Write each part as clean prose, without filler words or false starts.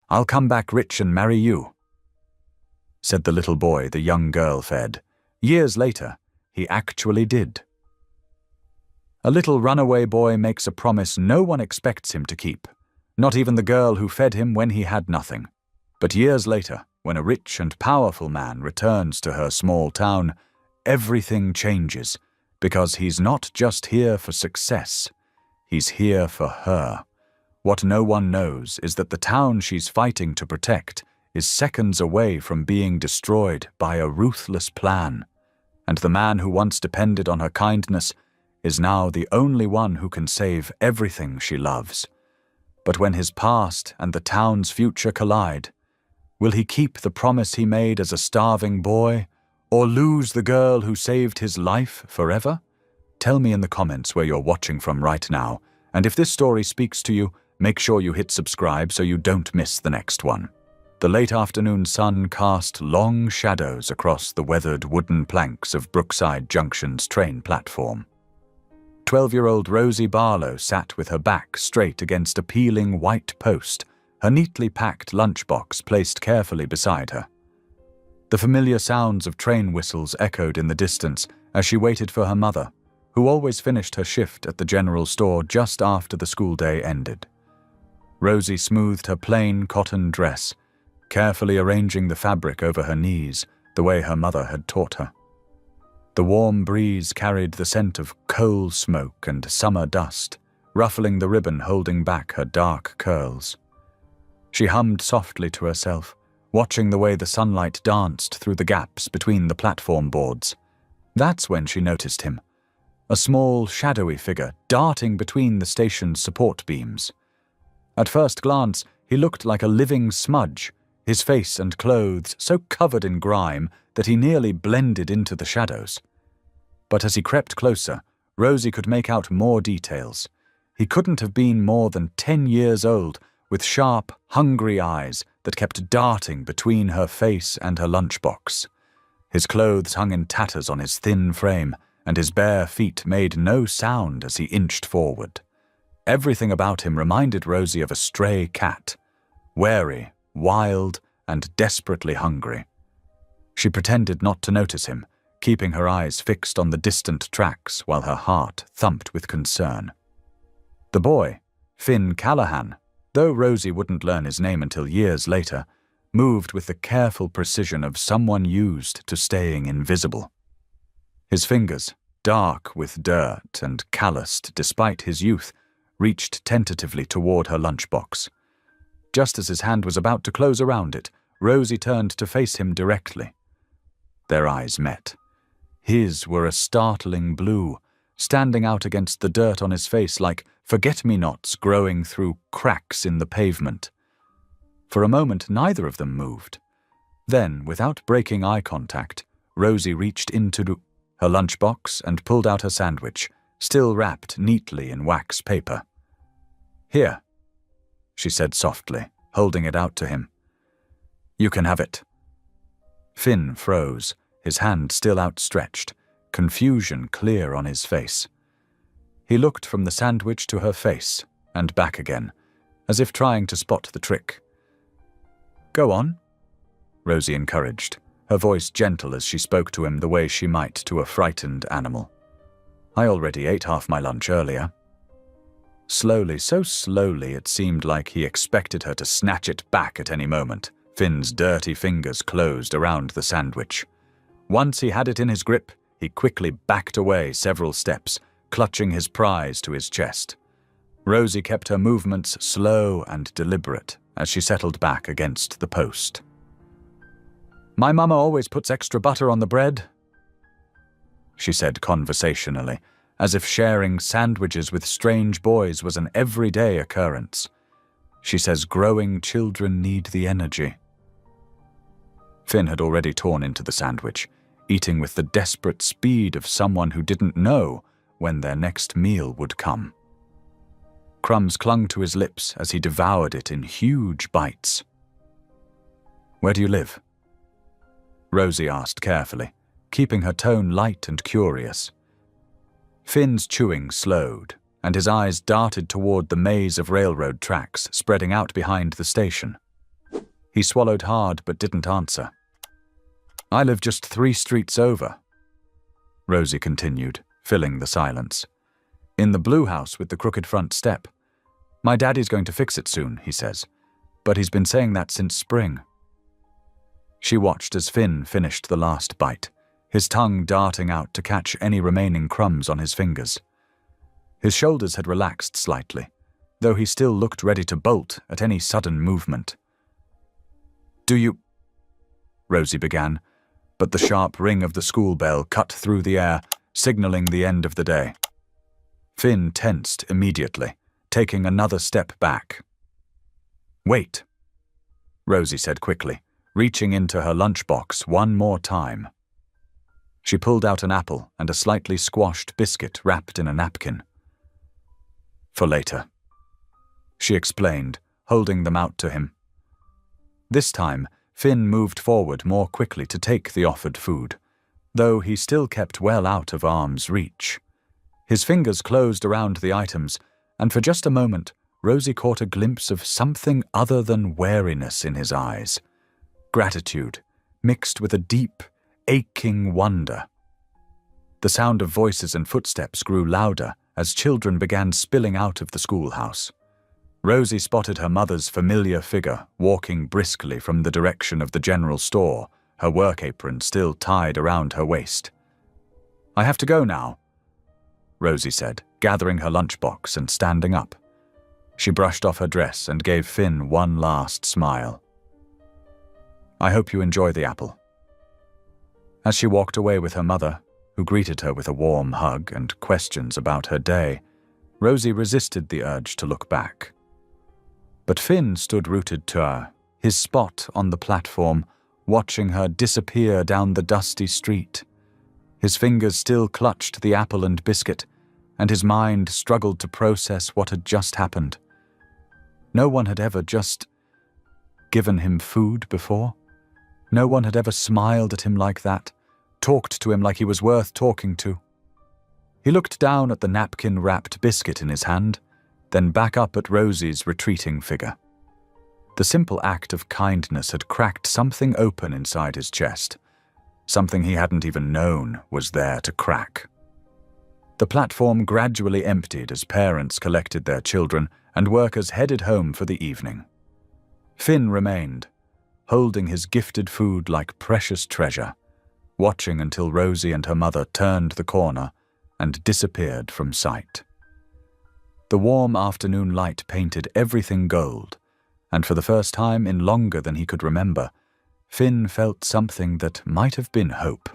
I'll come back rich and marry you," said the little boy the young girl fed. Years later, he actually did. A little runaway boy makes a promise no one expects him to keep, not even the girl who fed him when he had nothing. But years later, when a rich and powerful man returns to her small town, everything changes, because he's not just here for success, he's here for her. What no one knows is that the town she's fighting to protect is seconds away from being destroyed by a ruthless plan, and the man who once depended on her kindness is now the only one who can save everything she loves. But when his past and the town's future collide, will he keep the promise he made as a starving boy, or lose the girl who saved his life forever? Tell me in the comments where you're watching from right now, and if this story speaks to you, make sure you hit subscribe so you don't miss the next one. The late afternoon sun cast long shadows across the weathered wooden planks of Brookside Junction's train platform. 12-year-old Rosie Barlow sat with her back straight against a peeling white post, her neatly packed lunchbox placed carefully beside her. The familiar sounds of train whistles echoed in the distance as she waited for her mother, who always finished her shift at the general store just after the school day ended. Rosie smoothed her plain cotton dress, carefully arranging the fabric over her knees the way her mother had taught her. The warm breeze carried the scent of coal smoke and summer dust, ruffling the ribbon holding back her dark curls. She hummed softly to herself, watching the way the sunlight danced through the gaps between the platform boards. That's when she noticed him, a small, shadowy figure darting between the station's support beams. At first glance, he looked like a living smudge, his face and clothes so covered in grime that he nearly blended into the shadows. But as he crept closer, Rosie could make out more details. He couldn't have been more than 10 years old, with sharp, hungry eyes that kept darting between her face and her lunchbox. His clothes hung in tatters on his thin frame, and his bare feet made no sound as he inched forward. Everything about him reminded Rosie of a stray cat, wary, wild, and desperately hungry. She pretended not to notice him, keeping her eyes fixed on the distant tracks while her heart thumped with concern. The boy, Finn Callahan, though Rosie wouldn't learn his name until years later, moved with the careful precision of someone used to staying invisible. His fingers, dark with dirt and calloused despite his youth, reached tentatively toward her lunchbox. Just as his hand was about to close around it, Rosie turned to face him directly. Their eyes met. His were a startling blue, standing out against the dirt on his face like forget-me-nots growing through cracks in the pavement. For a moment, neither of them moved. Then, without breaking eye contact, Rosie reached into her lunchbox and pulled out her sandwich, still wrapped neatly in wax paper. "Here," she said softly, holding it out to him. "You can have it." Finn froze, his hand still outstretched, confusion clear on his face. He looked from the sandwich to her face, and back again, as if trying to spot the trick. "Go on," Rosie encouraged, her voice gentle as she spoke to him the way she might to a frightened animal. "I already ate half my lunch earlier." Slowly, so slowly it seemed like he expected her to snatch it back at any moment, Finn's dirty fingers closed around the sandwich. Once he had it in his grip, he quickly backed away several steps, clutching his prize to his chest. Rosie kept her movements slow and deliberate as she settled back against the post. "My mama always puts extra butter on the bread," she said conversationally, as if sharing sandwiches with strange boys was an everyday occurrence. "She says growing children need the energy." Finn had already torn into the sandwich, eating with the desperate speed of someone who didn't know when their next meal would come. Crumbs clung to his lips as he devoured it in huge bites. "Where do you live?" Rosie asked carefully, keeping her tone light and curious. Finn's chewing slowed, and his eyes darted toward the maze of railroad tracks spreading out behind the station. He swallowed hard but didn't answer. "I live just 3 streets over," Rosie continued, filling the silence. "In the blue house with the crooked front step. My daddy's going to fix it soon, he says, but he's been saying that since spring." She watched as Finn finished the last bite, his tongue darting out to catch any remaining crumbs on his fingers. His shoulders had relaxed slightly, though he still looked ready to bolt at any sudden movement. "Do you—" Rosie began, but the sharp ring of the school bell cut through the air, signaling the end of the day. Finn tensed immediately, taking another step back. "Wait," Rosie said quickly, reaching into her lunchbox one more time. She pulled out an apple and a slightly squashed biscuit wrapped in a napkin. "For later," she explained, holding them out to him. This time, Finn moved forward more quickly to take the offered food, though he still kept well out of arm's reach. His fingers closed around the items, and for just a moment, Rosie caught a glimpse of something other than wariness in his eyes. Gratitude, mixed with a deep, aching wonder. The sound of voices and footsteps grew louder as children began spilling out of the schoolhouse. Rosie spotted her mother's familiar figure walking briskly from the direction of the general store, her work apron still tied around her waist. "I have to go now," Rosie said, gathering her lunchbox and standing up. She brushed off her dress and gave Finn one last smile. "I hope you enjoy the apple." As she walked away with her mother, who greeted her with a warm hug and questions about her day, Rosie resisted the urge to look back. But Finn stood rooted to her, his spot on the platform, watching her disappear down the dusty street. His fingers still clutched the apple and biscuit, and his mind struggled to process what had just happened. No one had ever just given him food before. No one had ever smiled at him like that, talked to him like he was worth talking to. He looked down at the napkin-wrapped biscuit in his hand, then back up at Rosie's retreating figure. The simple act of kindness had cracked something open inside his chest, something he hadn't even known was there to crack. The platform gradually emptied as parents collected their children and workers headed home for the evening. Finn remained, holding his gifted food like precious treasure, watching until Rosie and her mother turned the corner and disappeared from sight. The warm afternoon light painted everything gold, and for the first time in longer than he could remember, Finn felt something that might have been hope.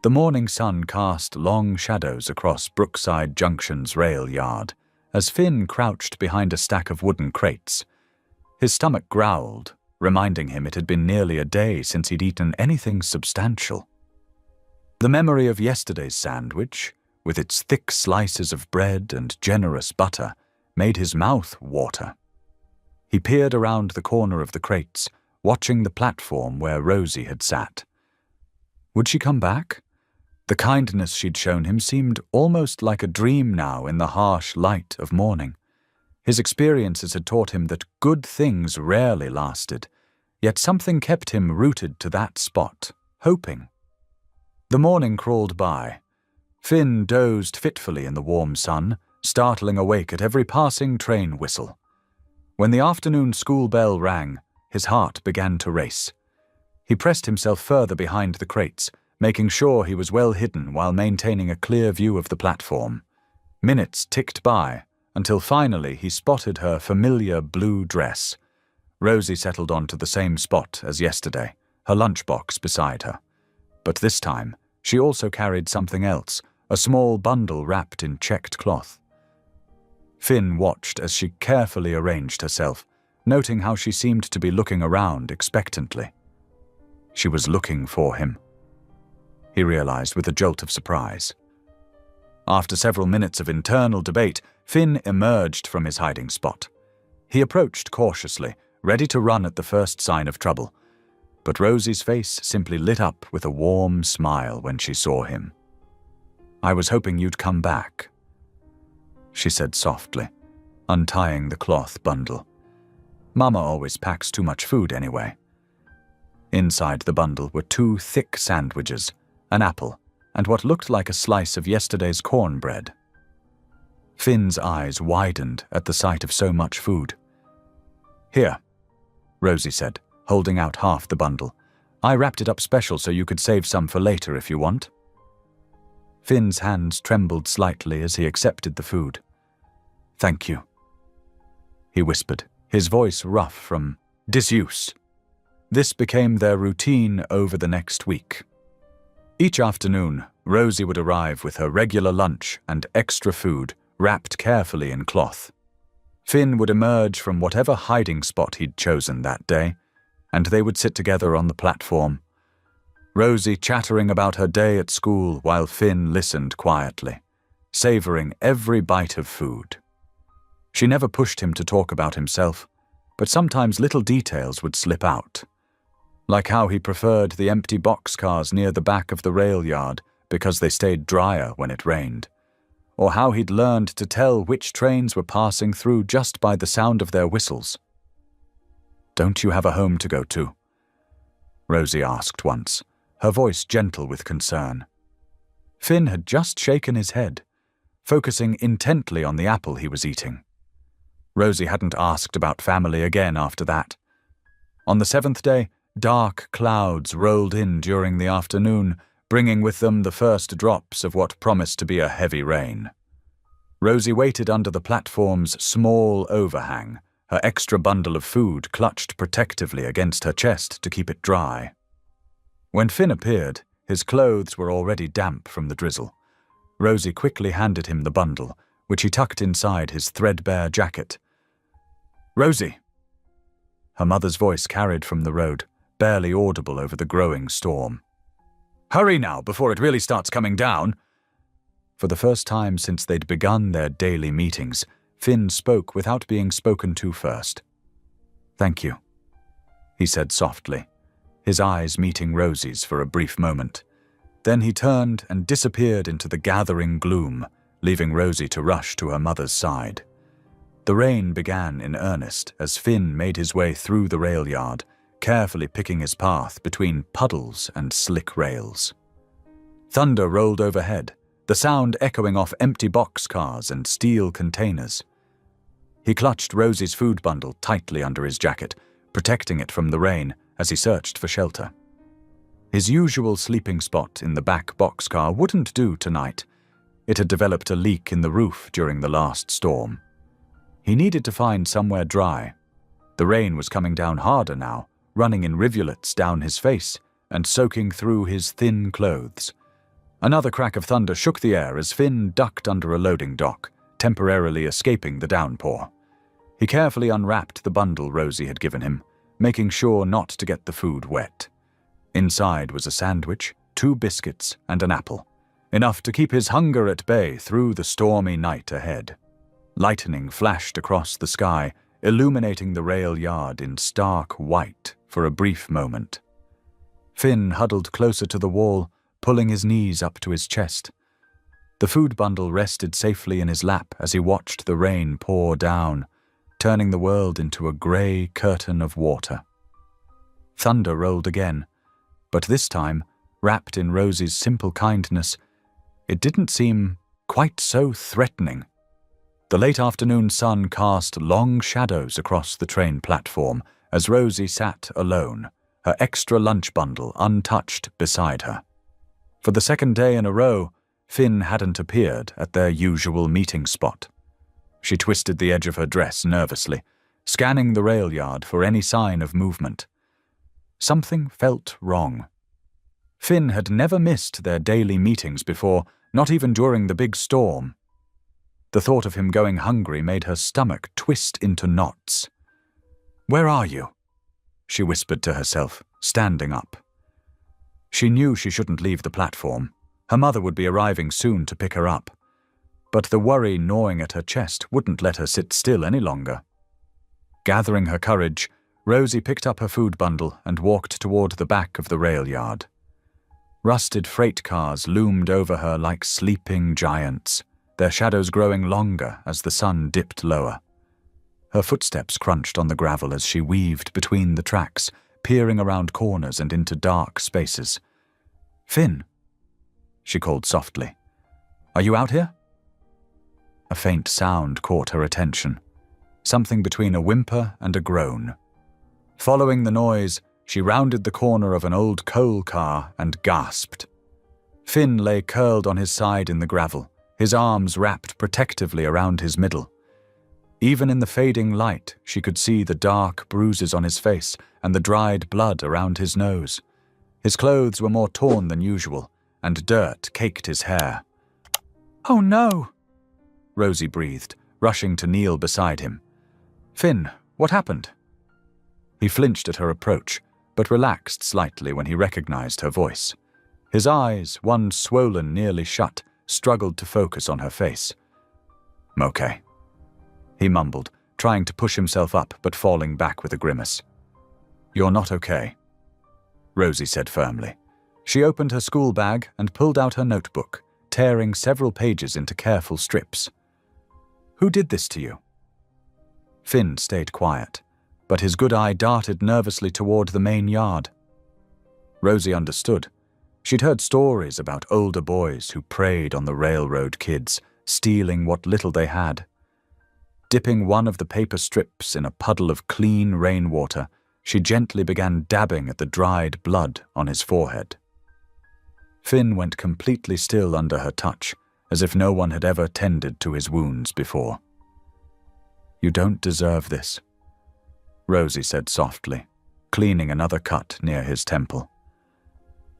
The morning sun cast long shadows across Brookside Junction's rail yard as Finn crouched behind a stack of wooden crates. His stomach growled, reminding him it had been nearly a day since he'd eaten anything substantial. The memory of yesterday's sandwich, with its thick slices of bread and generous butter, made his mouth water. He peered around the corner of the crates, watching the platform where Rosie had sat. Would she come back? The kindness she'd shown him seemed almost like a dream now in the harsh light of morning. His experiences had taught him that good things rarely lasted, yet something kept him rooted to that spot, hoping. The morning crawled by. Finn dozed fitfully in the warm sun, startling awake at every passing train whistle. When the afternoon school bell rang, his heart began to race. He pressed himself further behind the crates, making sure he was well hidden while maintaining a clear view of the platform. Minutes ticked by, until finally he spotted her familiar blue dress. Rosie settled onto the same spot as yesterday, her lunchbox beside her. But this time, she also carried something else, a small bundle wrapped in checked cloth. Finn watched as she carefully arranged herself, noting how she seemed to be looking around expectantly. She was looking for him, he realized with a jolt of surprise. After several minutes of internal debate, Finn emerged from his hiding spot. He approached cautiously, ready to run at the first sign of trouble. But Rosie's face simply lit up with a warm smile when she saw him. "I was hoping you'd come back," she said softly, untying the cloth bundle. Mama always packs too much food anyway. Inside the bundle were 2 thick sandwiches, an apple, and what looked like a slice of yesterday's cornbread. Finn's eyes widened at the sight of so much food. "Here," Rosie said, holding out half the bundle. "I wrapped it up special so you could save some for later if you want." Finn's hands trembled slightly as he accepted the food. "Thank you," he whispered, his voice rough from disuse. This became their routine over the next week. Each afternoon, Rosie would arrive with her regular lunch and extra food, wrapped carefully in cloth. Finn would emerge from whatever hiding spot he'd chosen that day, and they would sit together on the platform, Rosie chattering about her day at school while Finn listened quietly, savoring every bite of food. She never pushed him to talk about himself, but sometimes little details would slip out, like how he preferred the empty boxcars near the back of the rail yard because they stayed drier when it rained, or how he'd learned to tell which trains were passing through just by the sound of their whistles. "Don't you have a home to go to?" Rosie asked once, her voice gentle with concern. Finn had just shaken his head, focusing intently on the apple he was eating. Rosie hadn't asked about family again after that. On the 7th day, dark clouds rolled in during the afternoon, bringing with them the first drops of what promised to be a heavy rain. Rosie waited under the platform's small overhang, her extra bundle of food clutched protectively against her chest to keep it dry. When Finn appeared, his clothes were already damp from the drizzle. Rosie quickly handed him the bundle, which he tucked inside his threadbare jacket. "Rosie!" Her mother's voice carried from the road, barely audible over the growing storm. "Hurry now, before it really starts coming down!" For the first time since they'd begun their daily meetings, Finn spoke without being spoken to first. "Thank you," he said softly, his eyes meeting Rosie's for a brief moment. Then he turned and disappeared into the gathering gloom, leaving Rosie to rush to her mother's side. The rain began in earnest as Finn made his way through the rail yard, carefully picking his path between puddles and slick rails. Thunder rolled overhead, the sound echoing off empty boxcars and steel containers. He clutched Rosie's food bundle tightly under his jacket, protecting it from the rain as he searched for shelter. His usual sleeping spot in the back boxcar wouldn't do tonight. It had developed a leak in the roof during the last storm. He needed to find somewhere dry. The rain was coming down harder now, running in rivulets down his face and soaking through his thin clothes. Another crack of thunder shook the air as Finn ducked under a loading dock, temporarily escaping the downpour. He carefully unwrapped the bundle Rosie had given him, making sure not to get the food wet. Inside was a sandwich, 2 biscuits, and an apple, enough to keep his hunger at bay through the stormy night ahead. Lightning flashed across the sky, illuminating the rail yard in stark white for a brief moment. Finn huddled closer to the wall, pulling his knees up to his chest. The food bundle rested safely in his lap as he watched the rain pour down, turning the world into a grey curtain of water. Thunder rolled again, but this time, wrapped in Rosie's simple kindness, it didn't seem quite so threatening. The late afternoon sun cast long shadows across the train platform as Rosie sat alone, her extra lunch bundle untouched beside her. For the 2nd day in a row, Finn hadn't appeared at their usual meeting spot. She twisted the edge of her dress nervously, scanning the rail yard for any sign of movement. Something felt wrong. Finn had never missed their daily meetings before, not even during the big storm. The thought of him going hungry made her stomach twist into knots. "Where are you?" she whispered to herself, standing up. She knew she shouldn't leave the platform. Her mother would be arriving soon to pick her up. But the worry gnawing at her chest wouldn't let her sit still any longer. Gathering her courage, Rosie picked up her food bundle and walked toward the back of the rail yard. Rusted freight cars loomed over her like sleeping giants, their shadows growing longer as the sun dipped lower. Her footsteps crunched on the gravel as she weaved between the tracks, peering around corners and into dark spaces. "Finn," she called softly. "Are you out here?" A faint sound caught her attention, something between a whimper and a groan. Following the noise, she rounded the corner of an old coal car and gasped. Finn lay curled on his side in the gravel, his arms wrapped protectively around his middle. Even in the fading light, she could see the dark bruises on his face and the dried blood around his nose. His clothes were more torn than usual, and dirt caked his hair. "Oh no!" Rosie breathed, rushing to kneel beside him. "Finn, what happened?" He flinched at her approach, but relaxed slightly when he recognized her voice. His eyes, one swollen nearly shut, struggled to focus on her face. "I'm okay," he mumbled, trying to push himself up but falling back with a grimace. "You're not okay," Rosie said firmly. She opened her school bag and pulled out her notebook, tearing several pages into careful strips. "Who did this to you?" Finn stayed quiet, but his good eye darted nervously toward the main yard. Rosie understood. She'd heard stories about older boys who preyed on the railroad kids, stealing what little they had. Dipping one of the paper strips in a puddle of clean rainwater, she gently began dabbing at the dried blood on his forehead. Finn went completely still under her touch, as if no one had ever tended to his wounds before. "You don't deserve this," Rosie said softly, cleaning another cut near his temple.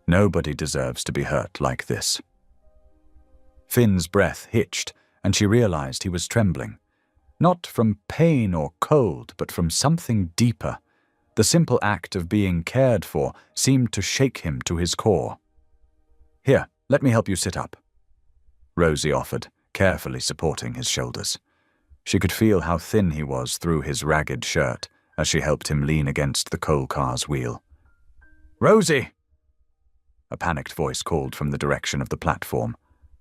"Nobody deserves to be hurt like this." Finn's breath hitched, and she realized he was trembling. Not from pain or cold, but from something deeper. The simple act of being cared for seemed to shake him to his core. "Here, let me help you sit up," Rosie offered, carefully supporting his shoulders. She could feel how thin he was through his ragged shirt as she helped him lean against the coal car's wheel. "Rosie!" A panicked voice called from the direction of the platform.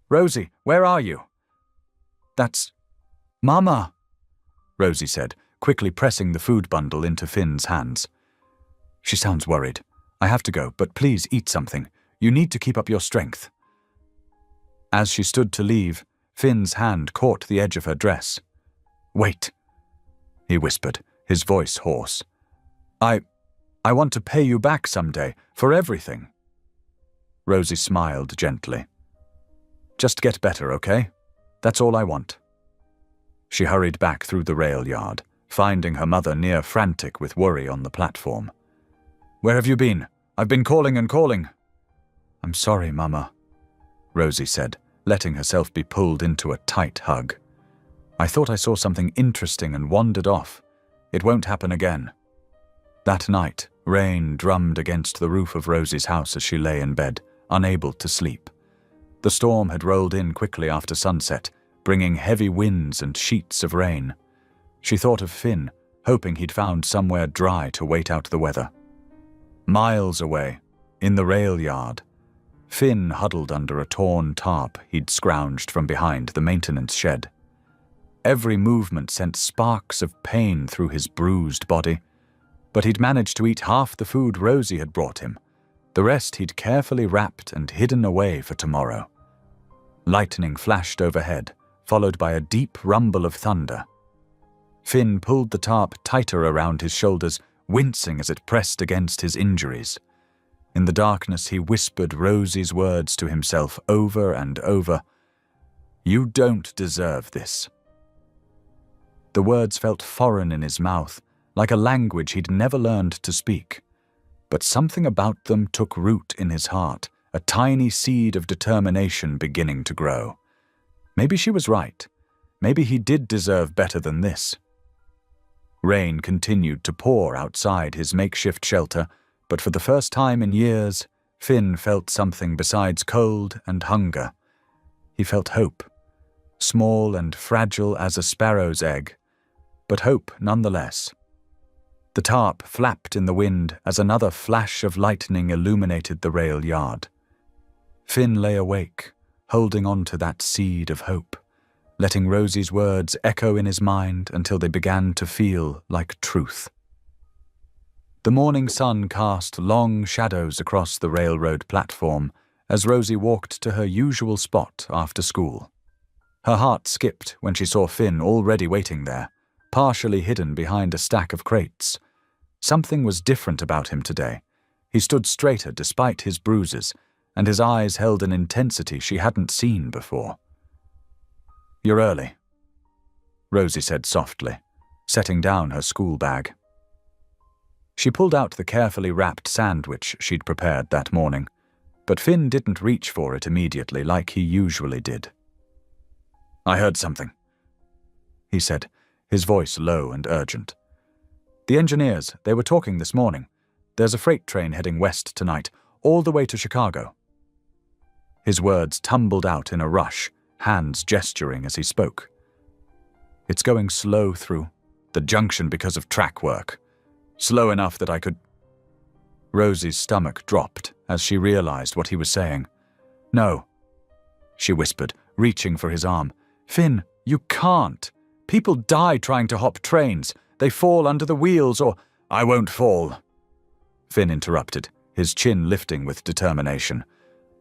"Rosie, where are you?" "That's... Mama," Rosie said, quickly pressing the food bundle into Finn's hands. "She sounds worried. I have to go, but please eat something. You need to keep up your strength." As she stood to leave, Finn's hand caught the edge of her dress. "Wait," he whispered, his voice hoarse. I want to pay you back someday, for everything." Rosie smiled gently. "Just get better, okay? That's all I want." She hurried back through the rail yard, finding her mother near frantic with worry on the platform. "Where have you been? I've been calling and calling." "I'm sorry, Mama," Rosie said, letting herself be pulled into a tight hug. "I thought I saw something interesting and wandered off. It won't happen again." That night, rain drummed against the roof of Rosie's house as she lay in bed, unable to sleep. The storm had rolled in quickly after sunset, bringing heavy winds and sheets of rain. She thought of Finn, hoping he'd found somewhere dry to wait out the weather. Miles away, in the rail yard, Finn huddled under a torn tarp he'd scrounged from behind the maintenance shed. Every movement sent sparks of pain through his bruised body, but he'd managed to eat half the food Rosie had brought him. The rest he'd carefully wrapped and hidden away for tomorrow. Lightning flashed overhead, followed by a deep rumble of thunder. Finn pulled the tarp tighter around his shoulders, wincing as it pressed against his injuries. In the darkness, he whispered Rosie's words to himself over and over. "You don't deserve this." The words felt foreign in his mouth, like a language he'd never learned to speak. But something about them took root in his heart, a tiny seed of determination beginning to grow. Maybe she was right. Maybe he did deserve better than this. Rain continued to pour outside his makeshift shelter, but for the first time in years, Finn felt something besides cold and hunger. He felt hope, small and fragile as a sparrow's egg, but hope nonetheless. The tarp flapped in the wind as another flash of lightning illuminated the rail yard. Finn lay awake, holding on to that seed of hope. letting Rosie's words echo in his mind until they began to feel like truth. The morning sun cast long shadows across the railroad platform as Rosie walked to her usual spot after school. Her heart skipped when she saw Finn already waiting there, partially hidden behind a stack of crates. Something was different about him today. He stood straighter despite his bruises, and his eyes held an intensity she hadn't seen before. "You're early," Rosie said softly, setting down her school bag. She pulled out the carefully wrapped sandwich she'd prepared that morning, but Finn didn't reach for it immediately like he usually did. "I heard something," he said, his voice low and urgent. "The engineers, they were talking this morning. There's a freight train heading west tonight, all the way to Chicago." His words tumbled out in a rush, hands gesturing as he spoke. "It's going slow through the junction because of track work. Slow enough that I could—" Rosie's stomach dropped as she realized what he was saying. "No," she whispered, reaching for his arm. "Finn, you can't. People die trying to hop trains. They fall under the wheels or—" "I won't fall," Finn interrupted, his chin lifting with determination.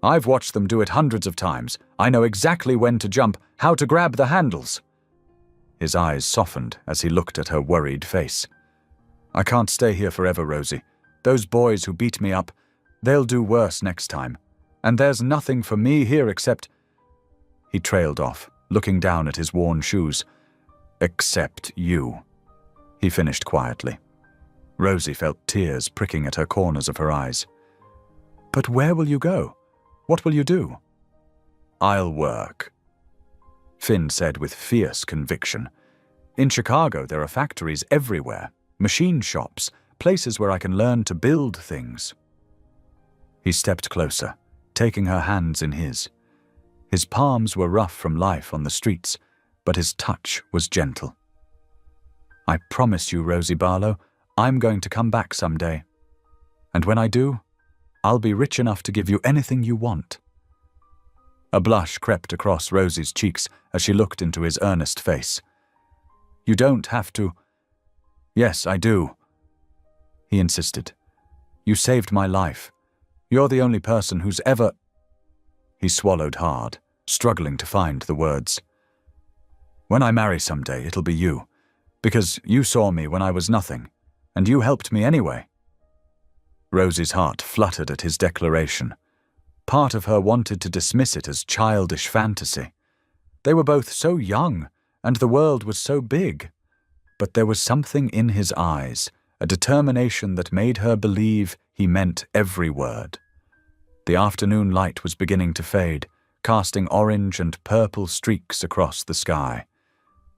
"I've watched them do it hundreds of times. I know exactly when to jump, how to grab the handles." His eyes softened as he looked at her worried face. "I can't stay here forever, Rosie. Those boys who beat me up, they'll do worse next time. And there's nothing for me here except—" He trailed off, looking down at his worn shoes. "Except you," he finished quietly. Rosie felt tears pricking at her corners of her eyes. "But where will you go? What will you do?" "I'll work," Finn said with fierce conviction. "In Chicago, there are factories everywhere, machine shops, places where I can learn to build things." He stepped closer, taking her hands in his. His palms were rough from life on the streets, but his touch was gentle. "I promise you, Rosie Barlow, I'm going to come back someday. And when I do, I'll be rich enough to give you anything you want." A blush crept across Rosie's cheeks as she looked into his earnest face. "You don't have to—" "Yes, I do," he insisted. "You saved my life. You're the only person who's ever—" He swallowed hard, struggling to find the words. "When I marry someday, it'll be you, because you saw me when I was nothing, and you helped me anyway." Rosie's heart fluttered at his declaration. Part of her wanted to dismiss it as childish fantasy. They were both so young, and the world was so big. But there was something in his eyes, a determination that made her believe he meant every word. The afternoon light was beginning to fade, casting orange and purple streaks across the sky.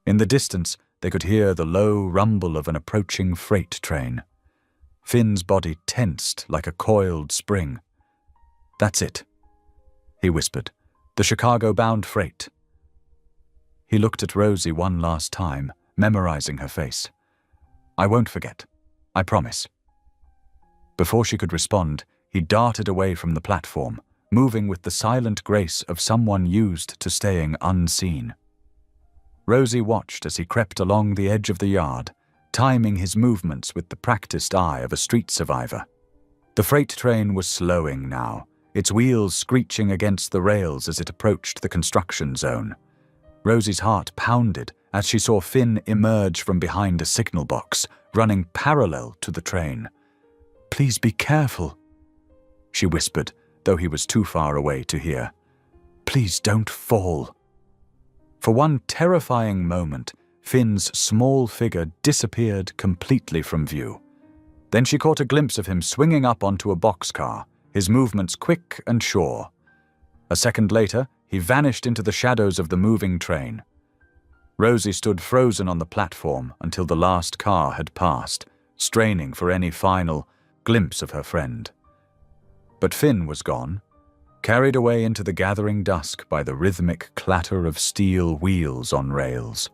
In the distance, they could hear the low rumble of an approaching freight train. Finn's body tensed like a coiled spring. "That's it," he whispered. "The Chicago-bound freight." He looked at Rosie one last time, memorizing her face. "I won't forget. I promise." Before she could respond, he darted away from the platform, moving with the silent grace of someone used to staying unseen. Rosie watched as he crept along the edge of the yard, timing his movements with the practiced eye of a street survivor. The freight train was slowing now, its wheels screeching against the rails as it approached the construction zone. Rosie's heart pounded as she saw Finn emerge from behind a signal box, running parallel to the train. "Please be careful," she whispered, though he was too far away to hear. "Please don't fall." For one terrifying moment, Finn's small figure disappeared completely from view. Then she caught a glimpse of him swinging up onto a boxcar, his movements quick and sure. A second later, he vanished into the shadows of the moving train. Rosie stood frozen on the platform until the last car had passed, straining for any final glimpse of her friend. But Finn was gone, carried away into the gathering dusk by the rhythmic clatter of steel wheels on rails.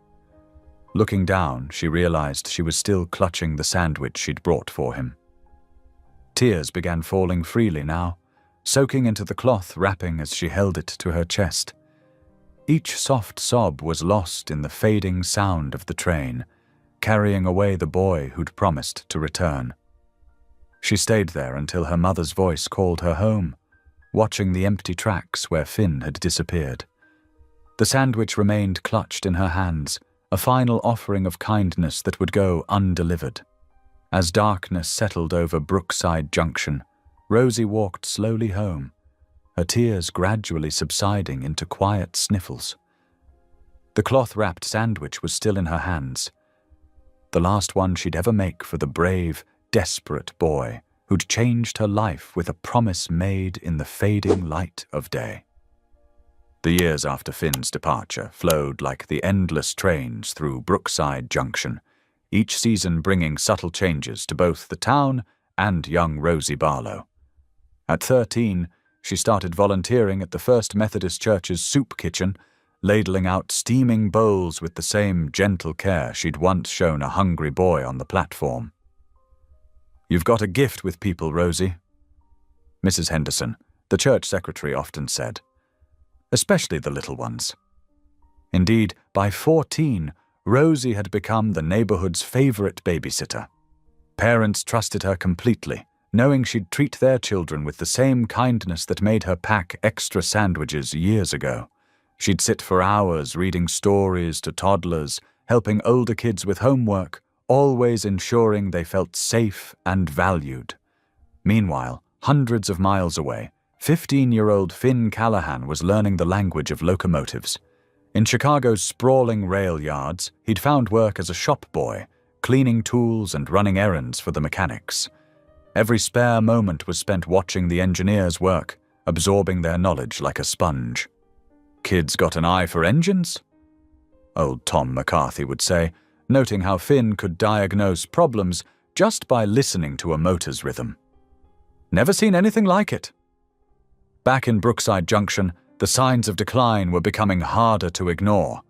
Looking down, she realized she was still clutching the sandwich she'd brought for him. Tears began falling freely now, soaking into the cloth wrapping as she held it to her chest. Each soft sob was lost in the fading sound of the train, carrying away the boy who'd promised to return. She stayed there until her mother's voice called her home, watching the empty tracks where Finn had disappeared. The sandwich remained clutched in her hands, a final offering of kindness that would go undelivered. As darkness settled over Brookside Junction, Rosie walked slowly home, her tears gradually subsiding into quiet sniffles. The cloth-wrapped sandwich was still in her hands, the last one she'd ever make for the brave, desperate boy who'd changed her life with a promise made in the fading light of day. The years after Finn's departure flowed like the endless trains through Brookside Junction, each season bringing subtle changes to both the town and young Rosie Barlow. At 13, she started volunteering at the First Methodist Church's soup kitchen, ladling out steaming bowls with the same gentle care she'd once shown a hungry boy on the platform. "You've got a gift with people, Rosie," Mrs. Henderson, the church secretary, often said. Especially the little ones. Indeed, by 14, Rosie had become the neighborhood's favorite babysitter. Parents trusted her completely, knowing she'd treat their children with the same kindness that made her pack extra sandwiches years ago. She'd sit for hours reading stories to toddlers, helping older kids with homework, always ensuring they felt safe and valued. Meanwhile, hundreds of miles away, 15-year-old Finn Callahan was learning the language of locomotives. In Chicago's sprawling rail yards, he'd found work as a shop boy, cleaning tools and running errands for the mechanics. Every spare moment was spent watching the engineers work, absorbing their knowledge like a sponge. "Kids got an eye for engines?" old Tom McCarthy would say, noting how Finn could diagnose problems just by listening to a motor's rhythm. "Never seen anything like it." Back in Brookside Junction, the signs of decline were becoming harder to ignore.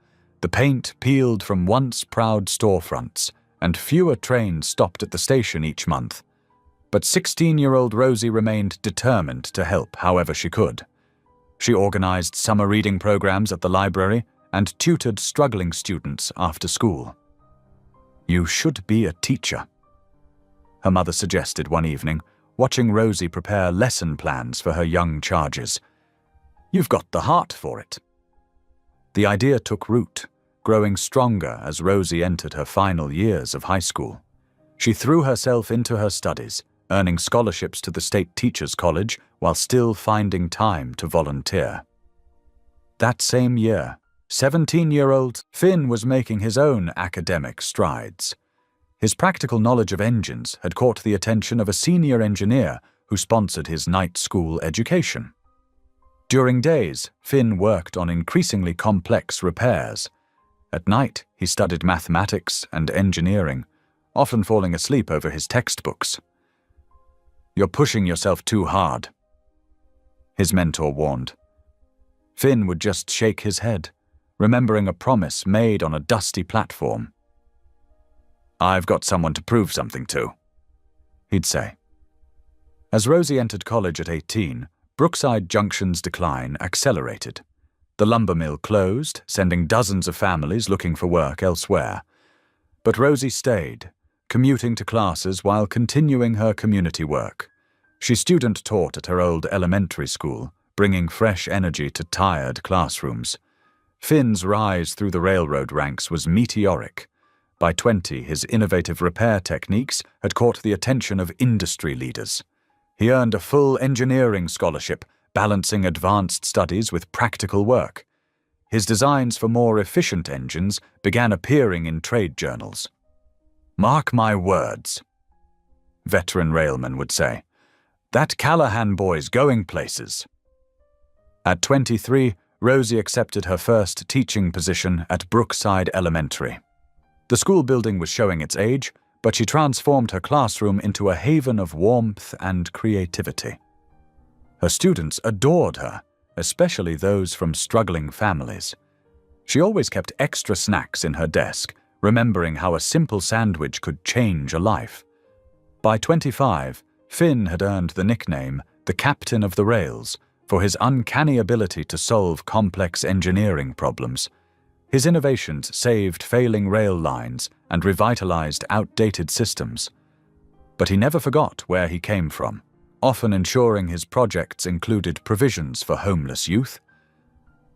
The paint peeled from once proud storefronts, and fewer trains stopped at the station each month. But 16-year-old Rosie remained determined to help however she could. She organized summer reading programs at the library and tutored struggling students after school. "You should be a teacher," her mother suggested one evening, watching Rosie prepare lesson plans for her young charges. "You've got the heart for it." The idea took root, growing stronger as Rosie entered her final years of high school. She threw herself into her studies, earning scholarships to the State Teachers College while still finding time to volunteer. That same year, 17-year-old Finn was making his own academic strides. His practical knowledge of engines had caught the attention of a senior engineer who sponsored his night school education. During days, Finn worked on increasingly complex repairs. At night, he studied mathematics and engineering, often falling asleep over his textbooks. "You're pushing yourself too hard," his mentor warned. Finn would just shake his head, remembering a promise made on a dusty platform. "I've got someone to prove something to," he'd say. As Rosie entered college at 18, Brookside Junction's decline accelerated. The lumber mill closed, sending dozens of families looking for work elsewhere. But Rosie stayed, commuting to classes while continuing her community work. She student-taught at her old elementary school, bringing fresh energy to tired classrooms. Finn's rise through the railroad ranks was meteoric. By 20, his innovative repair techniques had caught the attention of industry leaders. He earned a full engineering scholarship, balancing advanced studies with practical work. His designs for more efficient engines began appearing in trade journals. "Mark my words," veteran railmen would say, "that Callahan boy's going places." At 23, Rosie accepted her first teaching position at Brookside Elementary. The school building was showing its age, but she transformed her classroom into a haven of warmth and creativity. Her students adored her, especially those from struggling families. She always kept extra snacks in her desk, remembering how a simple sandwich could change a life. By 25, Finn had earned the nickname the Captain of the Rails, for his uncanny ability to solve complex engineering problems. His innovations saved failing rail lines and revitalized outdated systems. But he never forgot where he came from, often ensuring his projects included provisions for homeless youth.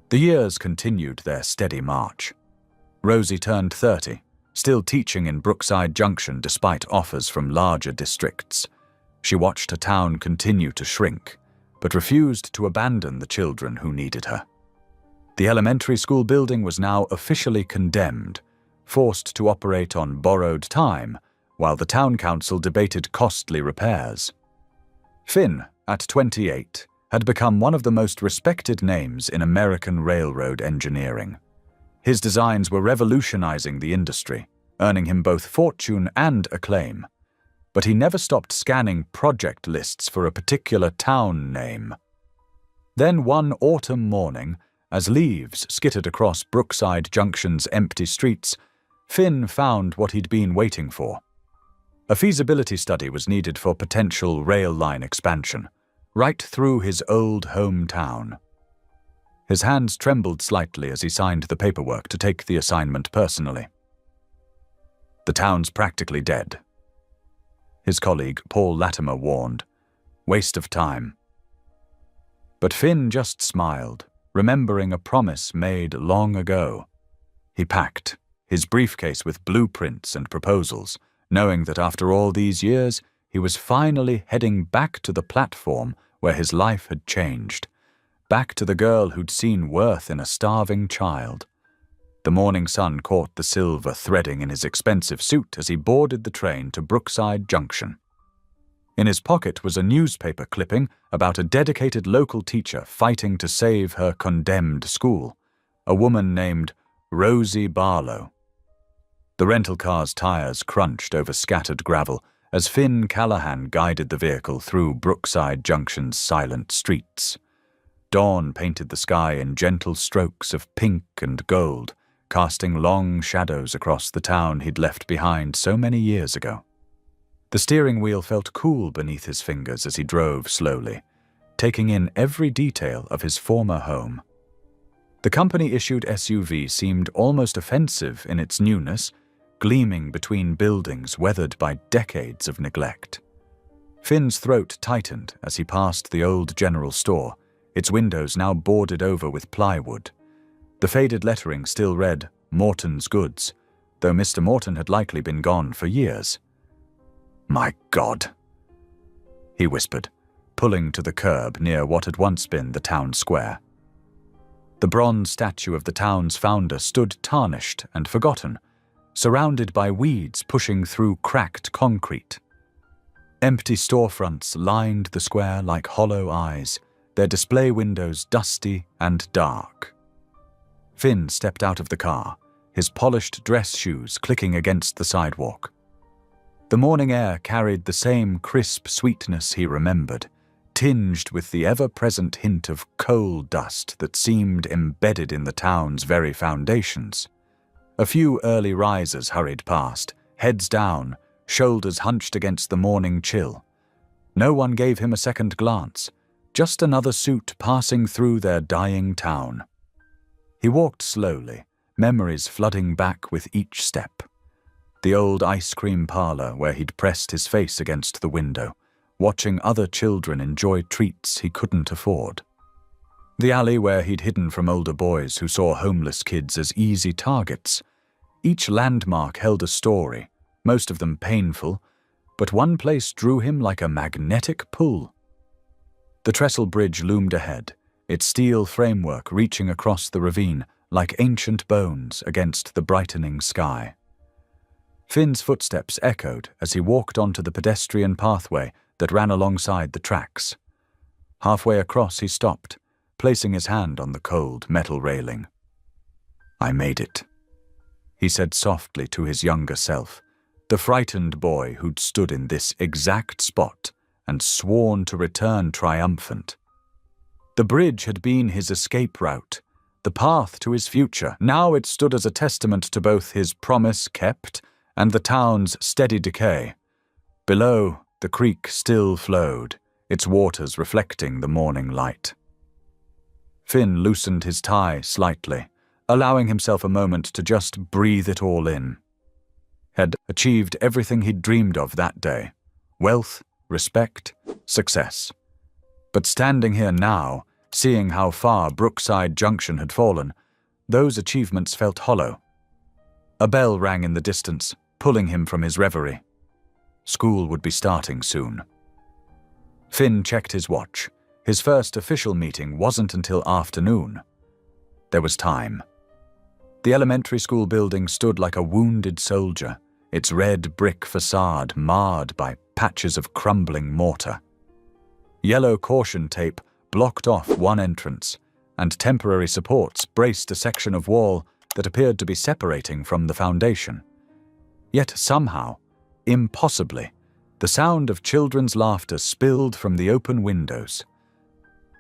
The years continued their steady march. Rosie turned 30, still teaching in Brookside Junction despite offers from larger districts. She watched her town continue to shrink, but refused to abandon the children who needed her. The elementary school building was now officially condemned, forced to operate on borrowed time, while the town council debated costly repairs. Finn, at 28, had become one of the most respected names in American railroad engineering. His designs were revolutionizing the industry, earning him both fortune and acclaim. But he never stopped scanning project lists for a particular town name. Then one autumn morning, as leaves skittered across Brookside Junction's empty streets, Finn found what he'd been waiting for. A feasibility study was needed for potential rail line expansion, right through his old hometown. His hands trembled slightly as he signed the paperwork to take the assignment personally. The town's practically dead. His colleague, Paul Latimer, warned. Waste of time. But Finn just smiled, remembering a promise made long ago. He packed, his briefcase with blueprints and proposals, knowing that after all these years, he was finally heading back to the platform where his life had changed, back to the girl who'd seen worth in a starving child. The morning sun caught the silver threading in his expensive suit as he boarded the train to Brookside Junction. In his pocket was a newspaper clipping about a dedicated local teacher fighting to save her condemned school, a woman named Rosie Barlow. The rental car's tires crunched over scattered gravel as Finn Callahan guided the vehicle through Brookside Junction's silent streets. Dawn painted the sky in gentle strokes of pink and gold, casting long shadows across the town he'd left behind so many years ago. The steering wheel felt cool beneath his fingers as he drove slowly, taking in every detail of his former home. The company-issued SUV seemed almost offensive in its newness, gleaming between buildings weathered by decades of neglect. Finn's throat tightened as he passed the old general store, its windows now boarded over with plywood. The faded lettering still read, Morton's Goods, though Mr. Morton had likely been gone for years. "My God," he whispered, pulling to the curb near what had once been the town square. The bronze statue of the town's founder stood tarnished and forgotten, surrounded by weeds pushing through cracked concrete. Empty storefronts lined the square like hollow eyes, their display windows dusty and dark. Finn stepped out of the car, his polished dress shoes clicking against the sidewalk. The morning air carried the same crisp sweetness he remembered, tinged with the ever-present hint of coal dust that seemed embedded in the town's very foundations. A few early risers hurried past, heads down, shoulders hunched against the morning chill. No one gave him a second glance, just another suit passing through their dying town. He walked slowly, memories flooding back with each step. The old ice cream parlor where he'd pressed his face against the window, watching other children enjoy treats he couldn't afford. The alley where he'd hidden from older boys who saw homeless kids as easy targets. Each landmark held a story, most of them painful, but one place drew him like a magnetic pull. The trestle bridge loomed ahead, its steel framework reaching across the ravine like ancient bones against the brightening sky. Finn's footsteps echoed as he walked onto the pedestrian pathway that ran alongside the tracks. Halfway across he stopped, placing his hand on the cold metal railing. "I made it," he said softly to his younger self, the frightened boy who'd stood in this exact spot and sworn to return triumphant. The bridge had been his escape route, the path to his future. Now it stood as a testament to both his promise kept and the town's steady decay. Below, the creek still flowed, its waters reflecting the morning light. Finn loosened his tie slightly, allowing himself a moment to just breathe it all in. Had achieved everything he'd dreamed of that day: wealth, respect, success. But standing here now, seeing how far Brookside Junction had fallen, those achievements felt hollow. A bell rang in the distance, pulling him from his reverie. School would be starting soon. Finn checked his watch. His first official meeting wasn't until afternoon. There was time. The elementary school building stood like a wounded soldier, its red brick facade marred by patches of crumbling mortar. Yellow caution tape blocked off one entrance, and temporary supports braced a section of wall that appeared to be separating from the foundation. Yet somehow, impossibly, the sound of children's laughter spilled from the open windows.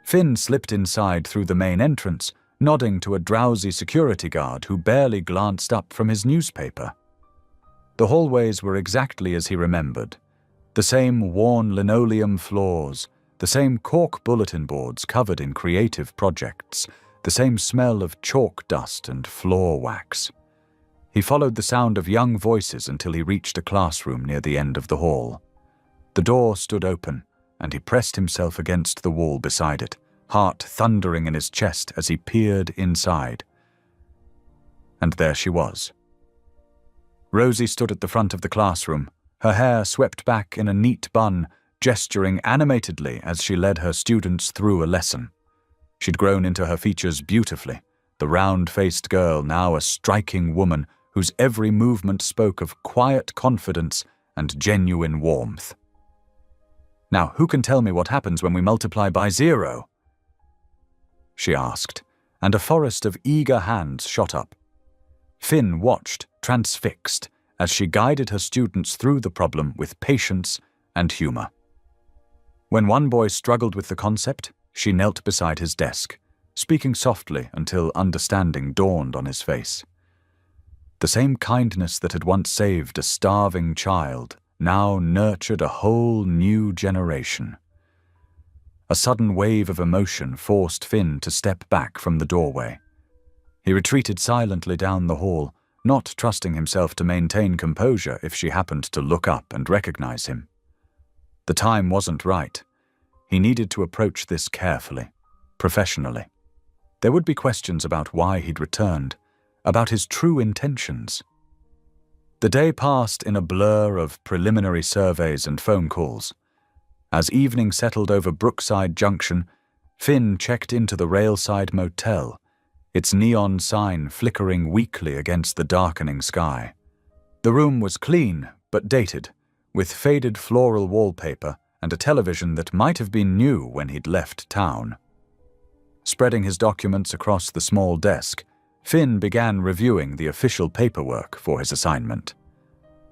Finn slipped inside through the main entrance, nodding to a drowsy security guard who barely glanced up from his newspaper. The hallways were exactly as he remembered. The same worn linoleum floors, the same cork bulletin boards covered in creative projects, the same smell of chalk dust and floor wax. He followed the sound of young voices until he reached a classroom near the end of the hall. The door stood open, and he pressed himself against the wall beside it, heart thundering in his chest as he peered inside. And there she was. Rosie stood at the front of the classroom, her hair swept back in a neat bun, gesturing animatedly as she led her students through a lesson. She'd grown into her features beautifully, the round-faced girl now a striking woman whose every movement spoke of quiet confidence and genuine warmth. "Now, who can tell me what happens when we multiply by 0? She asked, and a forest of eager hands shot up. Finn watched, transfixed, as she guided her students through the problem with patience and humor. When one boy struggled with the concept, she knelt beside his desk, speaking softly until understanding dawned on his face. The same kindness that had once saved a starving child now nurtured a whole new generation. A sudden wave of emotion forced Finn to step back from the doorway. He retreated silently down the hall, not trusting himself to maintain composure if she happened to look up and recognize him. The time wasn't right. He needed to approach this carefully, professionally. There would be questions about why he'd returned, about his true intentions. The day passed in a blur of preliminary surveys and phone calls. As evening settled over Brookside Junction, Finn checked into the Railside Motel, its neon sign flickering weakly against the darkening sky. The room was clean but dated, with faded floral wallpaper and a television that might have been new when he'd left town. Spreading his documents across the small desk, Finn began reviewing the official paperwork for his assignment.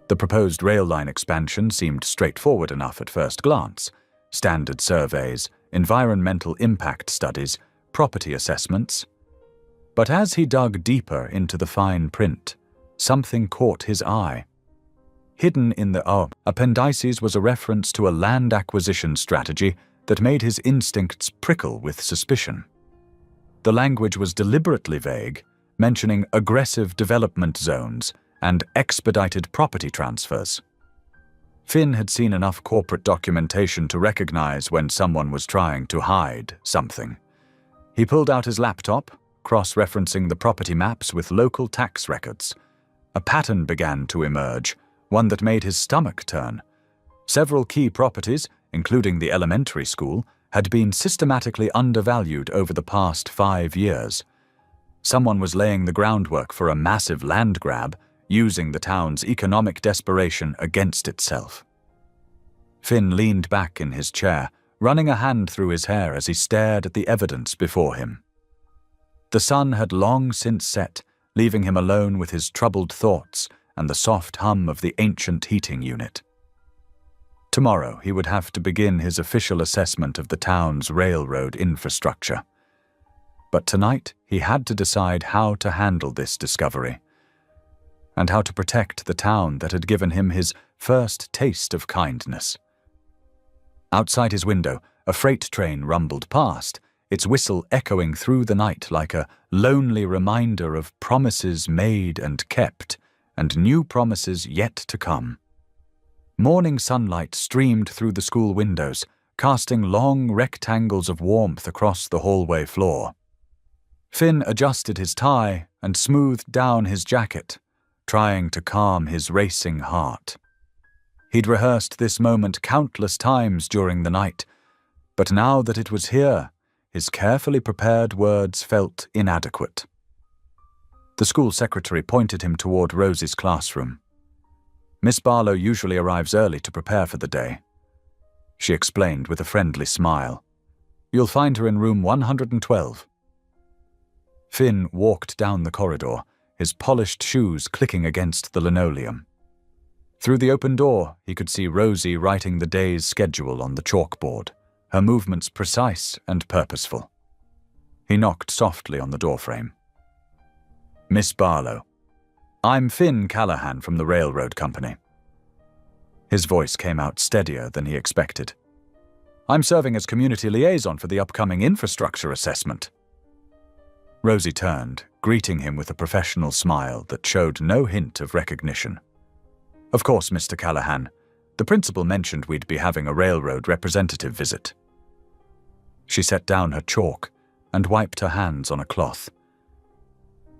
The proposed rail line expansion seemed straightforward enough at first glance: standard surveys, environmental impact studies, property assessments. But as he dug deeper into the fine print, something caught his eye. Hidden in the appendices was a reference to a land acquisition strategy that made his instincts prickle with suspicion. The language was deliberately vague, mentioning aggressive development zones and expedited property transfers. Finn had seen enough corporate documentation to recognize when someone was trying to hide something. He pulled out his laptop, cross-referencing the property maps with local tax records. A pattern began to emerge, one that made his stomach turn. Several key properties, including the elementary school, had been systematically undervalued over the past 5 years. Someone was laying the groundwork for a massive land grab, using the town's economic desperation against itself. Finn leaned back in his chair, running a hand through his hair as he stared at the evidence before him. The sun had long since set, leaving him alone with his troubled thoughts and the soft hum of the ancient heating unit. Tomorrow he would have to begin his official assessment of the town's railroad infrastructure. But tonight he had to decide how to handle this discovery, and how to protect the town that had given him his first taste of kindness. Outside his window, a freight train rumbled past, its whistle echoing through the night like a lonely reminder of promises made and kept, and new promises yet to come. Morning sunlight streamed through the school windows, casting long rectangles of warmth across the hallway floor. Finn adjusted his tie and smoothed down his jacket, trying to calm his racing heart. He'd rehearsed this moment countless times during the night, but now that it was here, his carefully prepared words felt inadequate. The school secretary pointed him toward Rosie's classroom. Miss Barlow usually arrives early to prepare for the day, she explained with a friendly smile. You'll find her in room 112. Finn walked down the corridor, his polished shoes clicking against the linoleum. Through the open door, he could see Rosie writing the day's schedule on the chalkboard, her movements precise and purposeful. He knocked softly on the doorframe. Miss Barlow, I'm Finn Callahan from the railroad company. His voice came out steadier than he expected. I'm serving as community liaison for the upcoming infrastructure assessment. Rosie turned, greeting him with a professional smile that showed no hint of recognition. Of course, Mr. Callahan. The principal mentioned we'd be having a railroad representative visit. She set down her chalk and wiped her hands on a cloth.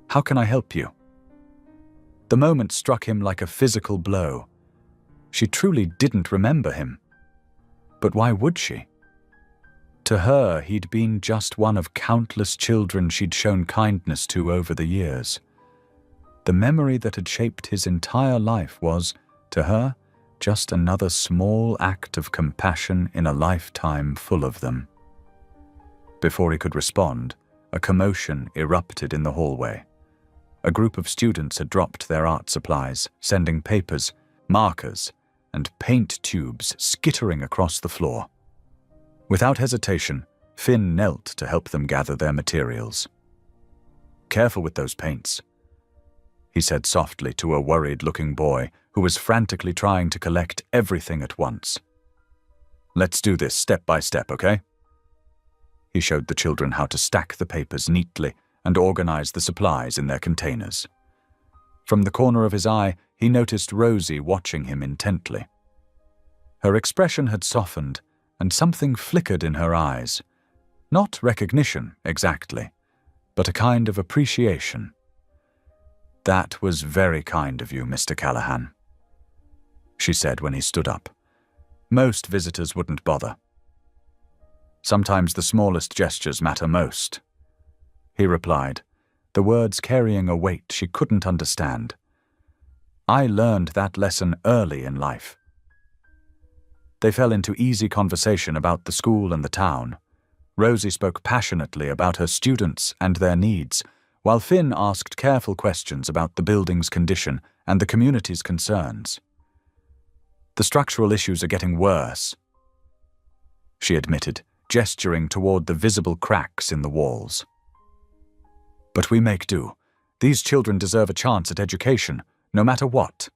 How can I help you? The moment struck him like a physical blow. She truly didn't remember him. But why would she? To her, he'd been just one of countless children she'd shown kindness to over the years. The memory that had shaped his entire life was, to her, just another small act of compassion in a lifetime full of them. Before he could respond, a commotion erupted in the hallway. A group of students had dropped their art supplies, sending papers, markers, and paint tubes skittering across the floor. Without hesitation, Finn knelt to help them gather their materials. Careful with those paints, he said softly to a worried-looking boy who was frantically trying to collect everything at once. Let's do this step by step, okay? He showed the children how to stack the papers neatly and organize the supplies in their containers. From the corner of his eye, he noticed Rosie watching him intently. Her expression had softened, and something flickered in her eyes. Not recognition, exactly, but a kind of appreciation. That was very kind of you, Mr. Callahan, she said when he stood up. Most visitors wouldn't bother. Sometimes the smallest gestures matter most, he replied, the words carrying a weight she couldn't understand. I learned that lesson early in life. They fell into easy conversation about the school and the town. Rosie spoke passionately about her students and their needs, while Finn asked careful questions about the building's condition and the community's concerns. The structural issues are getting worse, she admitted, gesturing toward the visible cracks in the walls. But we make do. These children deserve a chance at education, no matter what.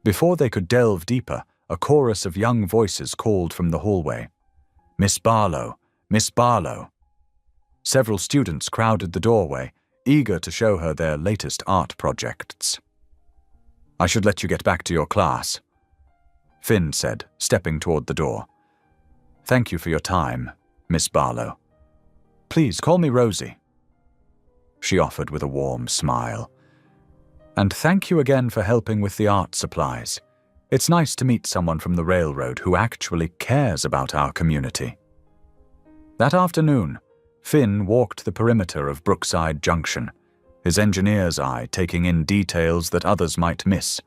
Before they could delve deeper, a chorus of young voices called from the hallway. Miss Barlow, Miss Barlow. Several students crowded the doorway, eager to show her their latest art projects. I should let you get back to your class, Finn said, stepping toward the door. Thank you for your time, Miss Barlow. Please call me Rosie, she offered with a warm smile. And thank you again for helping with the art supplies. It's nice to meet someone from the railroad who actually cares about our community. That afternoon, Finn walked the perimeter of Brookside Junction, his engineer's eye taking in details that others might miss.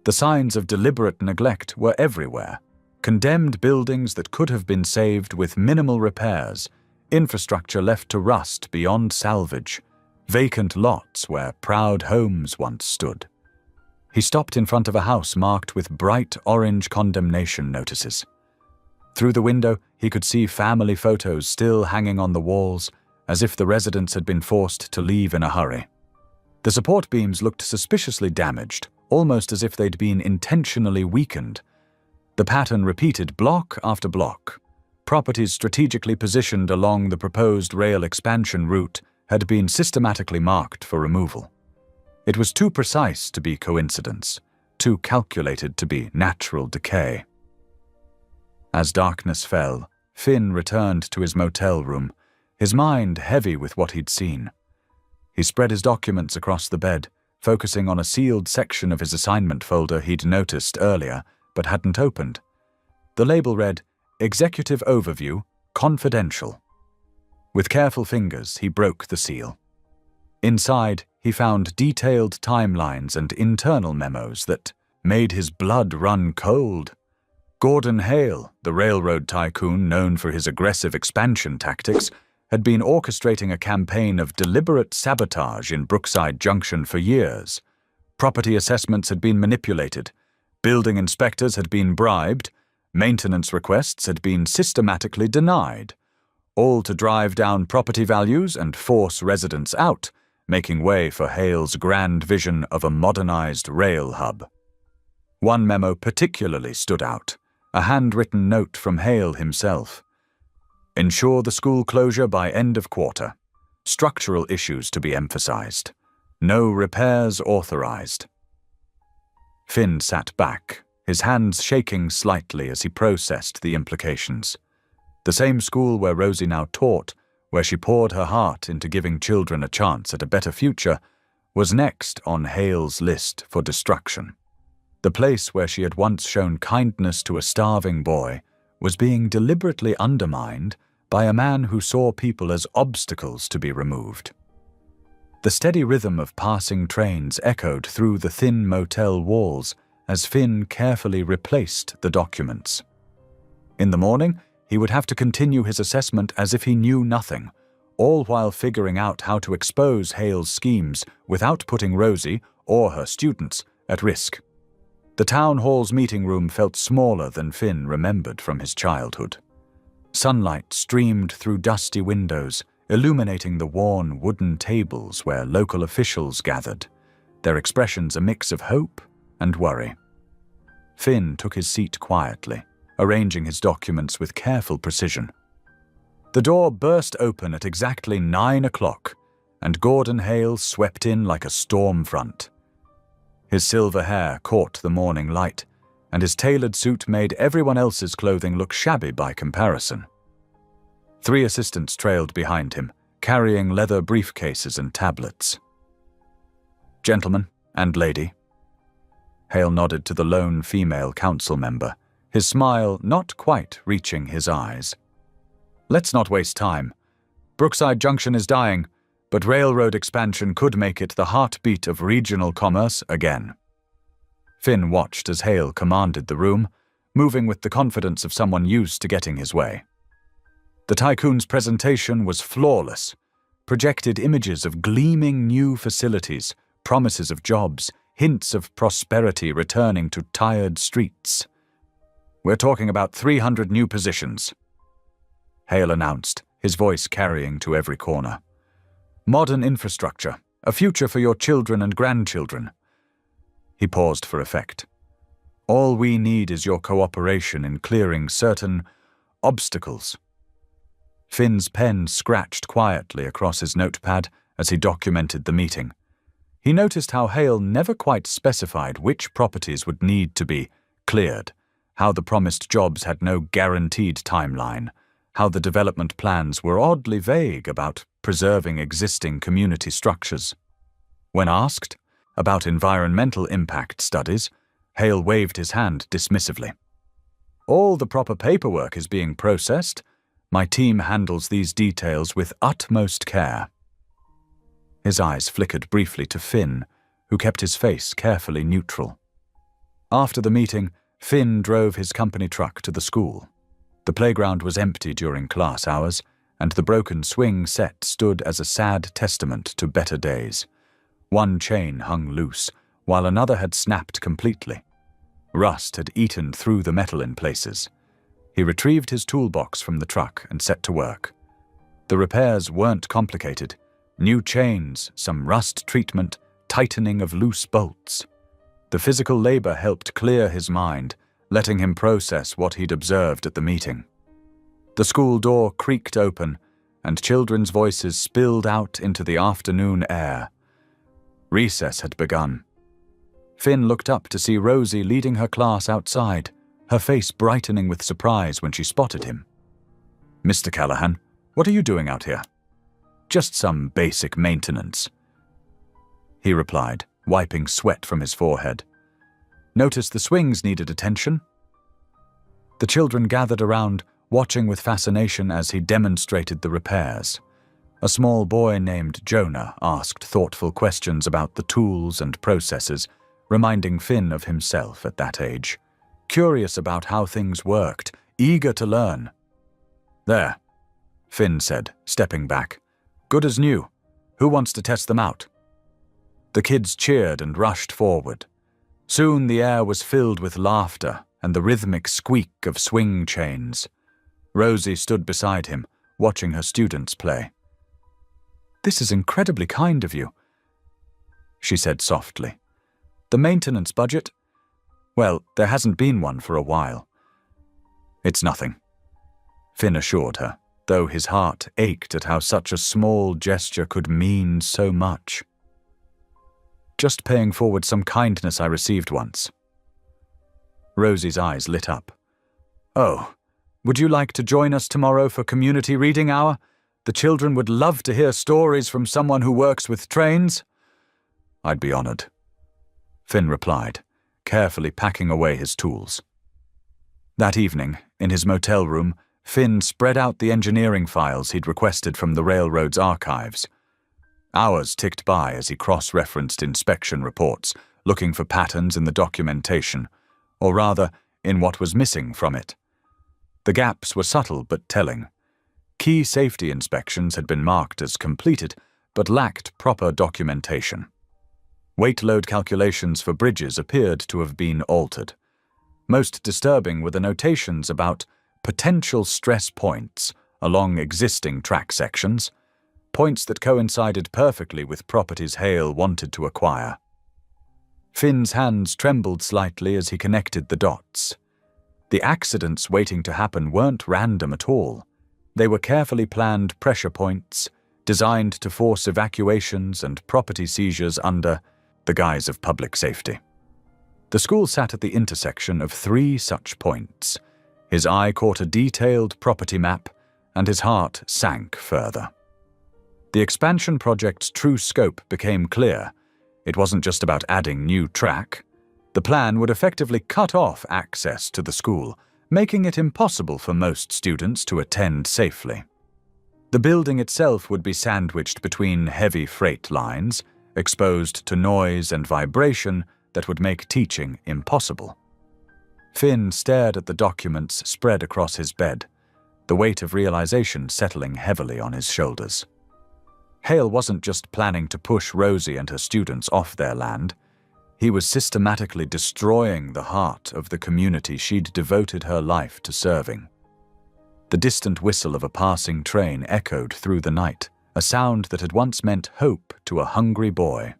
The signs of deliberate neglect were everywhere. Condemned buildings that could have been saved with minimal repairs, infrastructure left to rust beyond salvage, vacant lots where proud homes once stood. He stopped in front of a house marked with bright orange condemnation notices. Through the window, he could see family photos still hanging on the walls, as if the residents had been forced to leave in a hurry. The support beams looked suspiciously damaged, almost as if they'd been intentionally weakened. The pattern repeated block after block, properties strategically positioned along the proposed rail expansion route had been systematically marked for removal. It was too precise to be coincidence, too calculated to be natural decay. As darkness fell, Finn returned to his motel room, his mind heavy with what he'd seen. He spread his documents across the bed, focusing on a sealed section of his assignment folder he'd noticed earlier but hadn't opened. The label read, "Executive Overview, Confidential." With careful fingers, he broke the seal. Inside, he found detailed timelines and internal memos that made his blood run cold. Gordon Hale, the railroad tycoon known for his aggressive expansion tactics, had been orchestrating a campaign of deliberate sabotage in Brookside Junction for years. Property assessments had been manipulated, building inspectors had been bribed, maintenance requests had been systematically denied, all to drive down property values and force residents out, making way for Hale's grand vision of a modernized rail hub. One memo particularly stood out, a handwritten note from Hale himself. Ensure the school closure by end of quarter. Structural issues to be emphasized. No repairs authorized. Finn sat back, his hands shaking slightly as he processed the implications. The same school where Rosie now taught, where she poured her heart into giving children a chance at a better future, was next on Hale's list for destruction. The place where she had once shown kindness to a starving boy was being deliberately undermined by a man who saw people as obstacles to be removed. The steady rhythm of passing trains echoed through the thin motel walls as Finn carefully replaced the documents. In the morning, he would have to continue his assessment as if he knew nothing, all while figuring out how to expose Hale's schemes without putting Rosie or her students at risk. The town hall's meeting room felt smaller than Finn remembered from his childhood. Sunlight streamed through dusty windows, illuminating the worn wooden tables where local officials gathered, their expressions a mix of hope and worry. Finn took his seat quietly, arranging his documents with careful precision. The door burst open at exactly 9 o'clock, and Gordon Hale swept in like a storm front. His silver hair caught the morning light, and his tailored suit made everyone else's clothing look shabby by comparison. 3 assistants trailed behind him, carrying leather briefcases and tablets. "Gentlemen and lady." Hale nodded to the lone female council member, his smile not quite reaching his eyes. "Let's not waste time. Brookside Junction is dying, but railroad expansion could make it the heartbeat of regional commerce again." Finn watched as Hale commanded the room, moving with the confidence of someone used to getting his way. The tycoon's presentation was flawless, projected images of gleaming new facilities, promises of jobs, hints of prosperity returning to tired streets. "We're talking about 300 new positions," Hale announced, his voice carrying to every corner. "Modern infrastructure, a future for your children and grandchildren." He paused for effect. "All we need is your cooperation in clearing certain obstacles." Finn's pen scratched quietly across his notepad as he documented the meeting. He noticed how Hale never quite specified which properties would need to be cleared, how the promised jobs had no guaranteed timeline, how the development plans were oddly vague about preserving existing community structures. When asked about environmental impact studies, Hale waved his hand dismissively. "All the proper paperwork is being processed. My team handles these details with utmost care." His eyes flickered briefly to Finn, who kept his face carefully neutral. After the meeting, Finn drove his company truck to the school. The playground was empty during class hours, and the broken swing set stood as a sad testament to better days. One chain hung loose, while another had snapped completely. Rust had eaten through the metal in places. He retrieved his toolbox from the truck and set to work. The repairs weren't complicated. New chains, some rust treatment, tightening of loose bolts. The physical labor helped clear his mind, letting him process what he'd observed at the meeting. The school door creaked open, and children's voices spilled out into the afternoon air. Recess had begun. Finn looked up to see Rosie leading her class outside, her face brightening with surprise when she spotted him. "Mr. Callahan, what are you doing out here?" "Just some basic maintenance," he replied, wiping sweat from his forehead. "Noticed the swings needed attention?" The children gathered around, watching with fascination as he demonstrated the repairs. A small boy named Jonah asked thoughtful questions about the tools and processes, reminding Finn of himself at that age. Curious about how things worked, eager to learn. "There," Finn said, stepping back. "Good as new. Who wants to test them out?" The kids cheered and rushed forward. Soon the air was filled with laughter and the rhythmic squeak of swing chains. Rosie stood beside him, watching her students play. "This is incredibly kind of you," she said softly. "The maintenance budget? Well, there hasn't been one for a while." "It's nothing," Finn assured her, though his heart ached at how such a small gesture could mean so much. "Just paying forward some kindness I received once." Rosie's eyes lit up. "Oh, would you like to join us tomorrow for community reading hour? The children would love to hear stories from someone who works with trains." "I'd be honored," Finn replied, carefully packing away his tools. That evening, in his motel room, Finn spread out the engineering files he'd requested from the railroad's archives. Hours ticked by as he cross-referenced inspection reports, looking for patterns in the documentation, or rather, in what was missing from it. The gaps were subtle but telling. Key safety inspections had been marked as completed, but lacked proper documentation. Weight load calculations for bridges appeared to have been altered. Most disturbing were the notations about potential stress points along existing track sections, points that coincided perfectly with properties Hale wanted to acquire. Finn's hands trembled slightly as he connected the dots. The accidents waiting to happen weren't random at all. They were carefully planned pressure points, designed to force evacuations and property seizures under the guise of public safety. The school sat at the intersection of 3 such points. His eye caught a detailed property map, and his heart sank further. The expansion project's true scope became clear. It wasn't just about adding new track. The plan would effectively cut off access to the school, making it impossible for most students to attend safely. The building itself would be sandwiched between heavy freight lines, exposed to noise and vibration that would make teaching impossible. Finn stared at the documents spread across his bed, the weight of realization settling heavily on his shoulders. Hale wasn't just planning to push Rosie and her students off their land. He was systematically destroying the heart of the community she'd devoted her life to serving. The distant whistle of a passing train echoed through the night, a sound that had once meant hope to a hungry boy.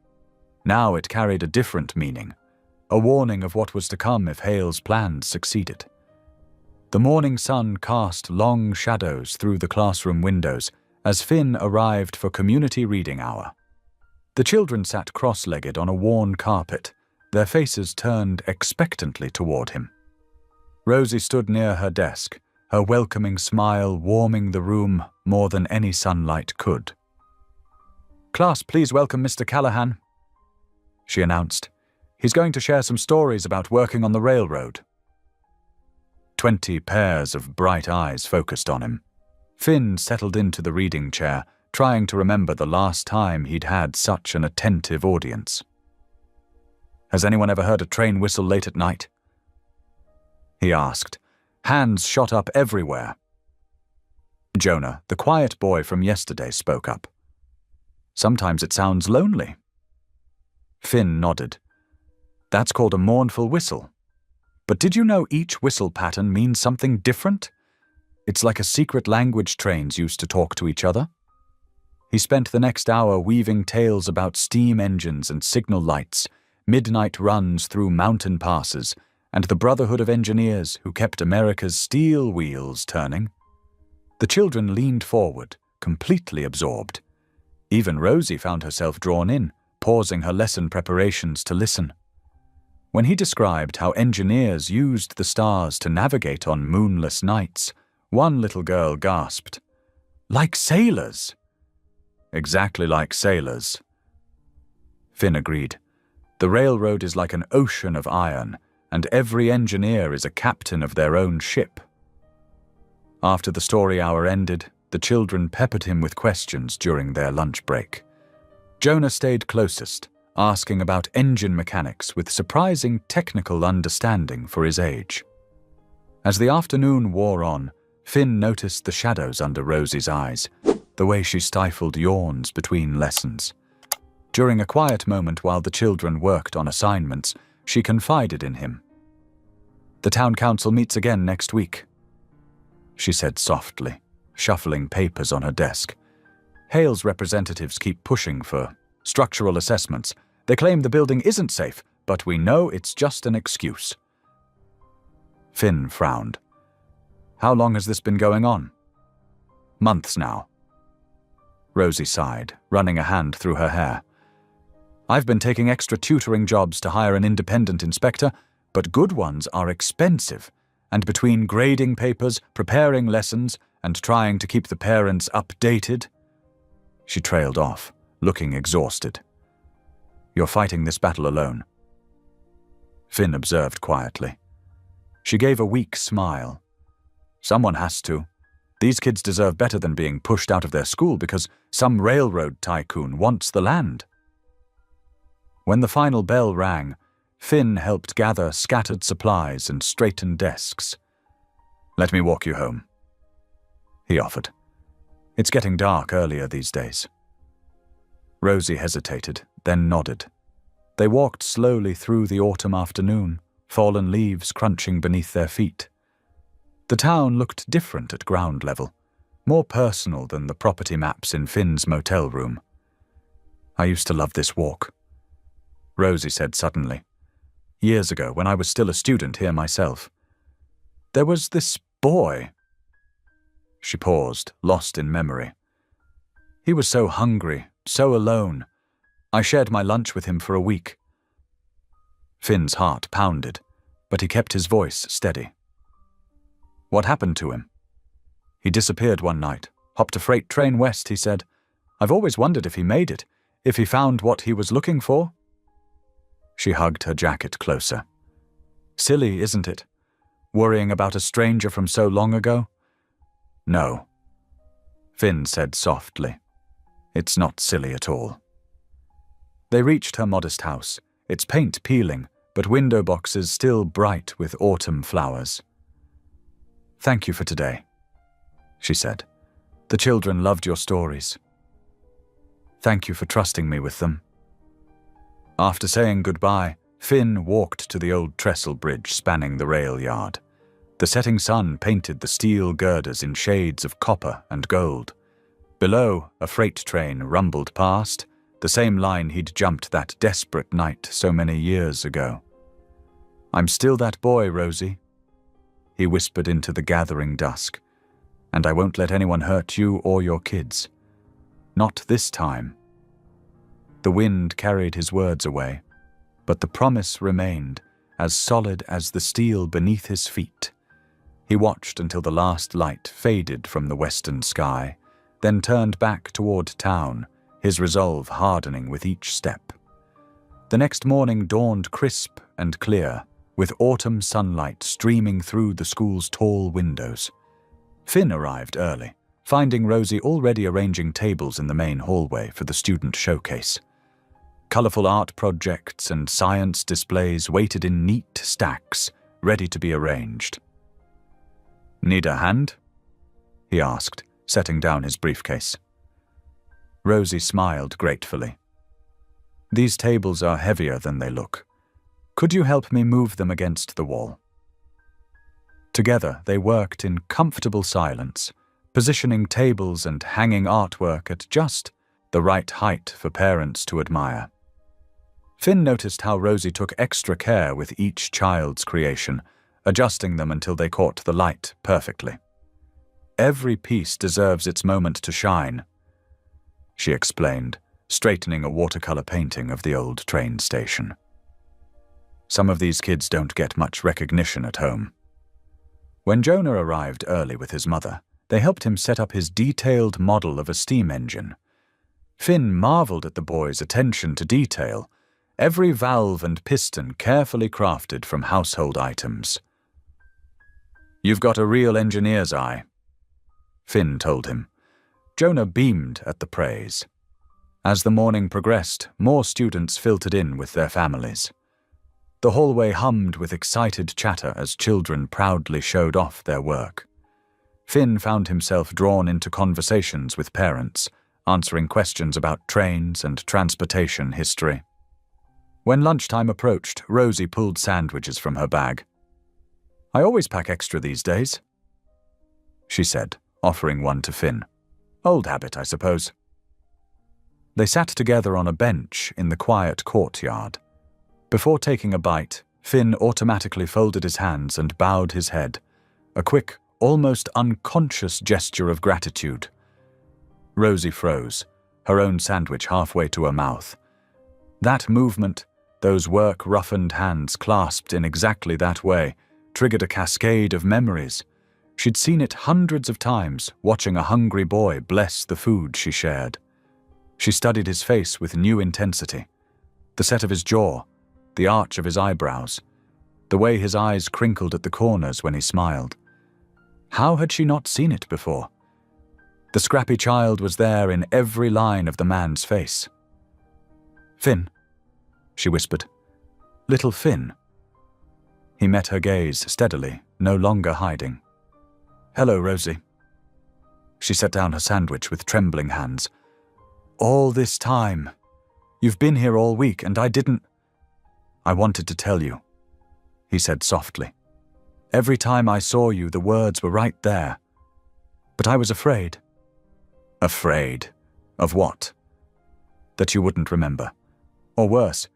Now it carried a different meaning, a warning of what was to come if Hale's plans succeeded. The morning sun cast long shadows through the classroom windows as Finn arrived for community reading hour. The children sat cross-legged on a worn carpet, their faces turned expectantly toward him. Rosie stood near her desk, her welcoming smile warming the room more than any sunlight could. "Class, please welcome Mr. Callahan," she announced. "He's going to share some stories about working on the railroad." 20 pairs of bright eyes focused on him. Finn settled into the reading chair, trying to remember the last time he'd had such an attentive audience. "Has anyone ever heard a train whistle late at night?" he asked. Hands shot up everywhere. Jonah, the quiet boy from yesterday, spoke up. "Sometimes it sounds lonely." Finn nodded. "That's called a mournful whistle. But did you know each whistle pattern means something different? It's like a secret language trains used to talk to each other." He spent the next hour weaving tales about steam engines and signal lights, midnight runs through mountain passes, and the brotherhood of engineers who kept America's steel wheels turning. The children leaned forward, completely absorbed. Even Rosie found herself drawn in, pausing her lesson preparations to listen. When he described how engineers used the stars to navigate on moonless nights, one little girl gasped, "Like sailors!" "Exactly like sailors." Finn agreed. The railroad is like an ocean of iron, and every engineer is a captain of their own ship. After the story hour ended, the children peppered him with questions during their lunch break. Jonah stayed closest, asking about engine mechanics with surprising technical understanding for his age. As the afternoon wore on, Finn noticed the shadows under Rosie's eyes, the way she stifled yawns between lessons. During a quiet moment while the children worked on assignments, she confided in him. "The town council meets again next week," she said softly, shuffling papers on her desk. "Hale's representatives keep pushing for structural assessments. They claim the building isn't safe, but we know it's just an excuse." Finn frowned. "How long has this been going on?" "Months now." Rosie sighed, running a hand through her hair. "I've been taking extra tutoring jobs to hire an independent inspector, but good ones are expensive, and between grading papers, preparing lessons, and trying to keep the parents updated—" She trailed off, looking exhausted. "You're fighting this battle alone." Finn observed quietly. She gave a weak smile. "Someone has to. These kids deserve better than being pushed out of their school because some railroad tycoon wants the land." When the final bell rang, Finn helped gather scattered supplies and straighten desks. "Let me walk you home," he offered. "It's getting dark earlier these days." Rosie hesitated, then nodded. They walked slowly through the autumn afternoon, fallen leaves crunching beneath their feet. The town looked different at ground level, more personal than the property maps in Finn's motel room. "I used to love this walk," Rosie said suddenly. "Years ago, when I was still a student here myself. There was this boy." She paused, lost in memory. "He was so hungry, so alone. I shared my lunch with him for a week." Finn's heart pounded, but he kept his voice steady. "What happened to him?" "He disappeared one night, hopped a freight train west," he said. "I've always wondered if he made it, if he found what he was looking for." She hugged her jacket closer. "Silly, isn't it? Worrying about a stranger from so long ago?" "No," Finn said softly. "It's not silly at all." They reached her modest house, its paint peeling, but window boxes still bright with autumn flowers. "Thank you for today," she said. "The children loved your stories." "Thank you for trusting me with them." After saying goodbye, Finn walked to the old trestle bridge spanning the rail yard. The setting sun painted the steel girders in shades of copper and gold. Below, a freight train rumbled past, the same line he'd jumped that desperate night so many years ago. "I'm still that boy, Rosie," he whispered into the gathering dusk, "and I won't let anyone hurt you or your kids. Not this time." The wind carried his words away, but the promise remained, as solid as the steel beneath his feet. He watched until the last light faded from the western sky, then turned back toward town, his resolve hardening with each step. The next morning dawned crisp and clear, with autumn sunlight streaming through the school's tall windows. Finn arrived early, finding Rosie already arranging tables in the main hallway for the student showcase. Colorful art projects and science displays waited in neat stacks, ready to be arranged. "Need a hand?" he asked, setting down his briefcase. Rosie smiled gratefully. "These tables are heavier than they look. Could you help me move them against the wall?" Together they worked in comfortable silence, positioning tables and hanging artwork at just the right height for parents to admire. Finn noticed how Rosie took extra care with each child's creation, adjusting them until they caught the light perfectly. every piece deserves its moment to shine," she explained, straightening a watercolor painting of the old train station. "Some of these kids don't get much recognition at home." When Jonah arrived early with his mother, they helped him set up his detailed model of a steam engine. Finn marveled at the boy's attention to detail, every valve and piston carefully crafted from household items. "You've got a real engineer's eye," Finn told him. Jonah beamed at the praise. As the morning progressed, more students filtered in with their families. The hallway hummed with excited chatter as children proudly showed off their work. Finn found himself drawn into conversations with parents, answering questions about trains and transportation history. When lunchtime approached, Rosie pulled sandwiches from her bag. "I always pack extra these days," she said, offering one to Finn. "Old habit, I suppose." They sat together on a bench in the quiet courtyard. Before taking a bite, Finn automatically folded his hands and bowed his head, a quick, almost unconscious gesture of gratitude. Rosie froze, her own sandwich halfway to her mouth. That movement, those work-roughened hands clasped in exactly that way, triggered a cascade of memories. She'd seen it hundreds of times, watching a hungry boy bless the food she shared. She studied his face with new intensity. The set of his jaw, the arch of his eyebrows, the way his eyes crinkled at the corners when he smiled. How had she not seen it before? The scrappy child was there in every line of the man's face. "Finn," she whispered. "Little Finn." He met her gaze steadily, no longer hiding. "Hello, Rosie." She set down her sandwich with trembling hands. "All this time. You've been here all week, and I didn't—" "I wanted to tell you," he said softly. "Every time I saw you, the words were right there. But I was afraid." "Afraid? Of what?" "That you wouldn't remember. Or worse,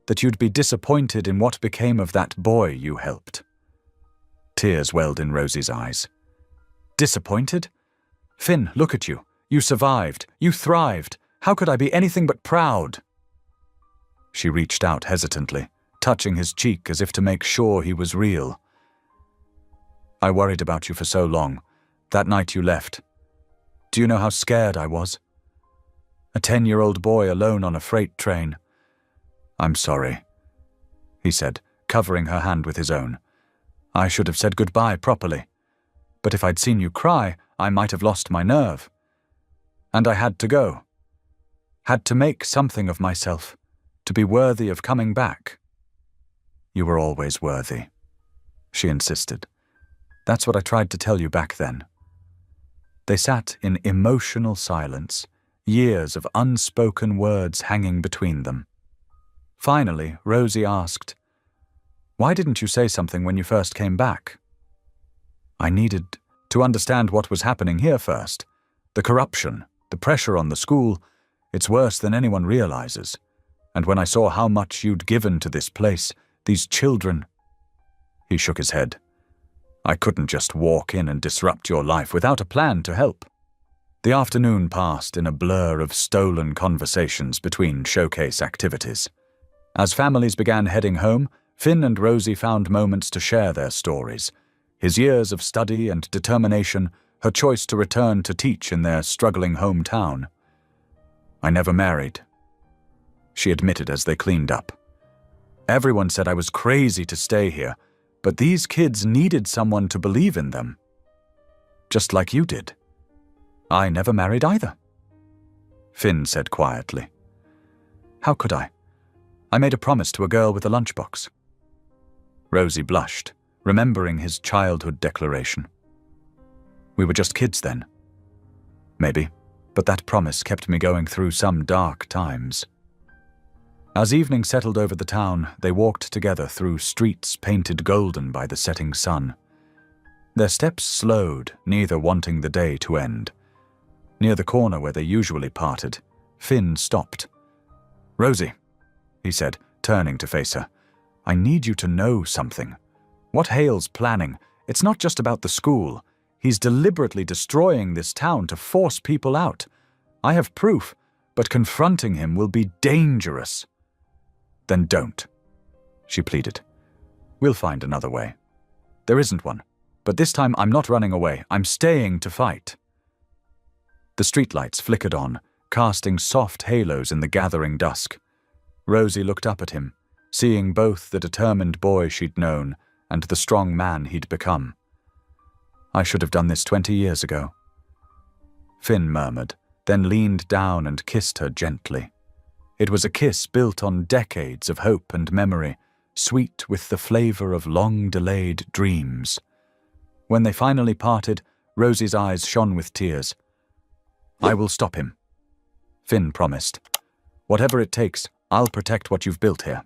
that you'd be disappointed in what became of that boy you helped." Tears welled in Rosie's eyes. "Disappointed? Finn, look at you. You survived. You thrived. How could I be anything but proud?" She reached out hesitantly, touching his cheek as if to make sure he was real. "I worried about you for so long. That night you left. Do you know how scared I was? A 10-year-old boy alone on a freight train. I'm sorry," he said, covering her hand with his own. "I should have said goodbye properly. But if I'd seen you cry, I might have lost my nerve. And I had to go. Had to make something of myself, to be worthy of coming back." "You were always worthy," she insisted. "That's what I tried to tell you back then." They sat in emotional silence, years of unspoken words hanging between them. Finally, Rosie asked, "Why didn't you say something when you first came back?" "I needed to understand what was happening here first. The corruption, the pressure on the school, it's worse than anyone realizes. And when I saw how much you'd given to this place, these children—" He shook his head. "I couldn't just walk in and disrupt your life without a plan to help." The afternoon passed in a blur of stolen conversations between showcase activities. As families began heading home, Finn and Rosie found moments to share their stories. His years of study and determination, her choice to return to teach in their struggling hometown. "I never married," she admitted as they cleaned up. "Everyone said I was crazy to stay here, but these kids needed someone to believe in them. Just like you did." "I never married either," Finn said quietly. "How could I? I made a promise to a girl with a lunchbox." Rosie blushed, remembering his childhood declaration. "We were just kids then." "Maybe, but that promise kept me going through some dark times." As evening settled over the town, they walked together through streets painted golden by the setting sun. Their steps slowed, neither wanting the day to end. Near the corner where they usually parted, Finn stopped. "Rosie," he said, turning to face her, "I need you to know something. What Hale's planning, it's not just about the school. He's deliberately destroying this town to force people out. I have proof, but confronting him will be dangerous." "Then don't," she pleaded. "We'll find another way." "There isn't one. But this time I'm not running away. I'm staying to fight." The streetlights flickered on, casting soft halos in the gathering dusk. Rosie looked up at him, seeing both the determined boy she'd known and the strong man he'd become. "I should have done this 20 years ago." Finn murmured, then leaned down and kissed her gently. It was a kiss built on decades of hope and memory, sweet with the flavor of long-delayed dreams. When they finally parted, Rosie's eyes shone with tears. "I will stop him," Finn promised. "Whatever it takes, I'll protect what you've built here."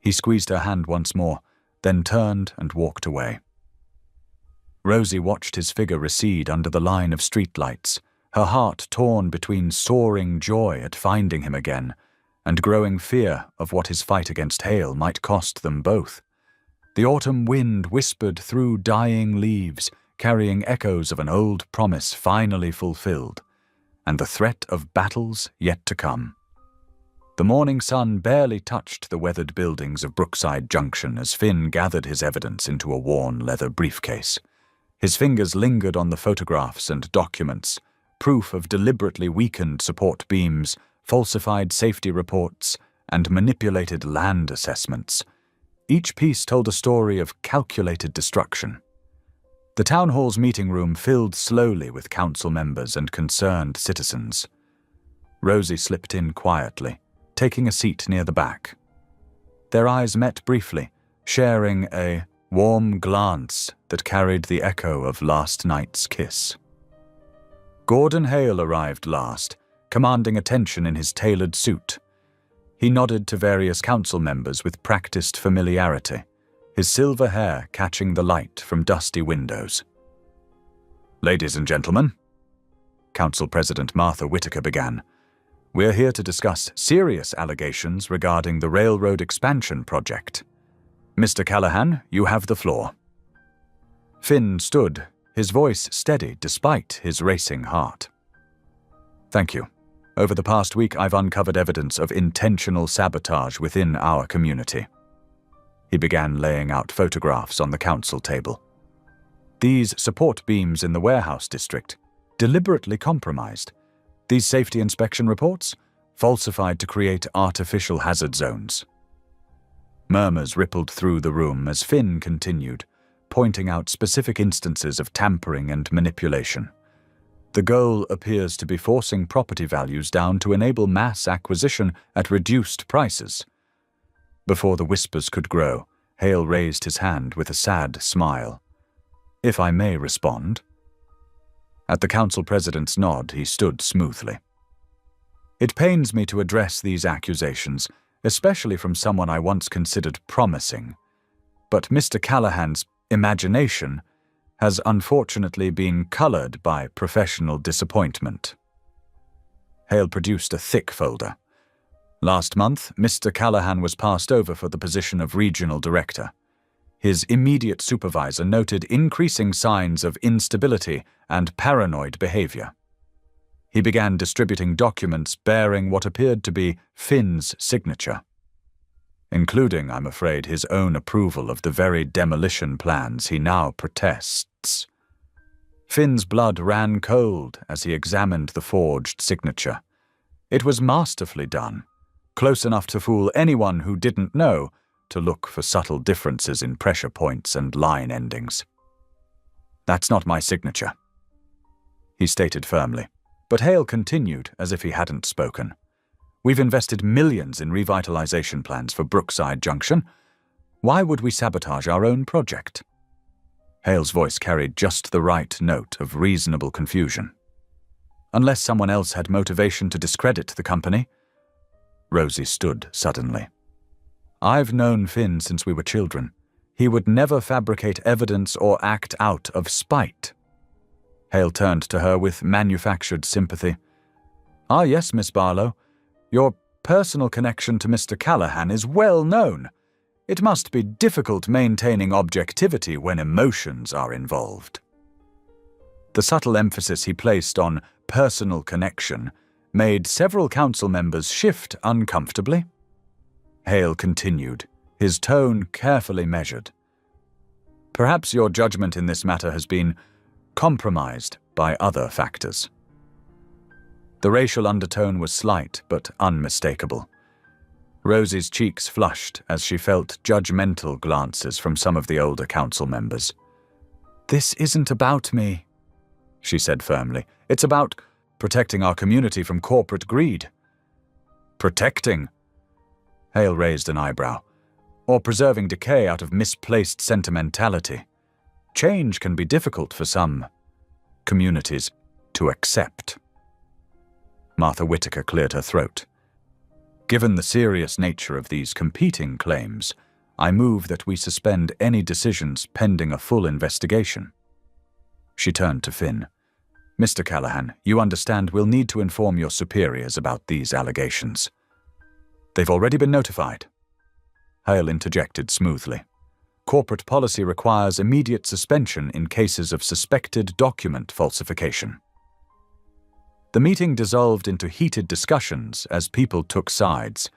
He squeezed her hand once more, then turned and walked away. Rosie watched his figure recede under the line of streetlights, her heart torn between soaring joy at finding him again and growing fear of what his fight against Hale might cost them both. The autumn wind whispered through dying leaves, carrying echoes of an old promise finally fulfilled, and the threat of battles yet to come. The morning sun barely touched the weathered buildings of Brookside Junction as Finn gathered his evidence into a worn leather briefcase. His fingers lingered on the photographs and documents, proof of deliberately weakened support beams, falsified safety reports, and manipulated land assessments. Each piece told a story of calculated destruction. The town hall's meeting room filled slowly with council members and concerned citizens. Rosie slipped in quietly, taking a seat near the back. Their eyes met briefly, sharing a warm glance that carried the echo of last night's kiss. Gordon Hale arrived last, commanding attention in his tailored suit. He nodded to various council members with practiced familiarity, his silver hair catching the light from dusty windows. "Ladies and gentlemen," Council President Martha Whitaker began, "we're here to discuss serious allegations regarding the railroad expansion project. Mr. Callahan, you have the floor." Finn stood, his voice steady despite his racing heart. "Thank you. Over the past week, I've uncovered evidence of intentional sabotage within our community." He began laying out photographs on the council table. These support beams in the warehouse district, deliberately compromised. These safety inspection reports, falsified to create artificial hazard zones. Murmurs rippled through the room as Finn continued, pointing out specific instances of tampering and manipulation. The goal appears to be forcing property values down to enable mass acquisition at reduced prices. Before the whispers could grow, Hale raised his hand with a sad smile. "If I may respond." At the council president's nod, he stood smoothly. "It pains me to address these accusations, especially from someone I once considered promising. But Mr. Callahan's imagination has unfortunately been colored by professional disappointment." Hale produced a thick folder. "Last month, Mr. Callahan was passed over for the position of regional director. His immediate supervisor noted increasing signs of instability and paranoid behavior. He began distributing documents bearing what appeared to be Finn's signature, including, I'm afraid, his own approval of the very demolition plans he now protests." Finn's blood ran cold as he examined the forged signature. It was masterfully done, close enough to fool anyone who didn't know to look for subtle differences in pressure points and line endings. "That's not my signature," he stated firmly, but Hale continued as if he hadn't spoken. "We've invested millions in revitalization plans for Brookside Junction. Why would we sabotage our own project?" Hale's voice carried just the right note of reasonable confusion. "Unless someone else had motivation to discredit the company." Rosie stood suddenly. "I've known Finn since we were children. He would never fabricate evidence or act out of spite." Hale turned to her with manufactured sympathy. "Ah, yes, Miss Barlow. Your personal connection to Mr. Callahan is well known. It must be difficult maintaining objectivity when emotions are involved." The subtle emphasis he placed on personal connection made several council members shift uncomfortably. Hale continued, his tone carefully measured. Perhaps your judgment in this matter has been compromised by other factors. The racial undertone was slight but unmistakable. Rosie's cheeks flushed as she felt judgmental glances from some of the older council members. "This isn't about me," she said firmly. "It's about protecting our community from corporate greed." "Protecting?" Hale raised an eyebrow. "Or preserving decay out of misplaced sentimentality. Change can be difficult for some communities to accept." Martha Whittaker cleared her throat. "Given the serious nature of these competing claims, I move that we suspend any decisions pending a full investigation." She turned to Finn. "Mr. Callahan, you understand we'll need to inform your superiors about these allegations." "They've already been notified," Hale interjected smoothly. "Corporate policy requires immediate suspension in cases of suspected document falsification." The meeting dissolved into heated discussions as people took sides.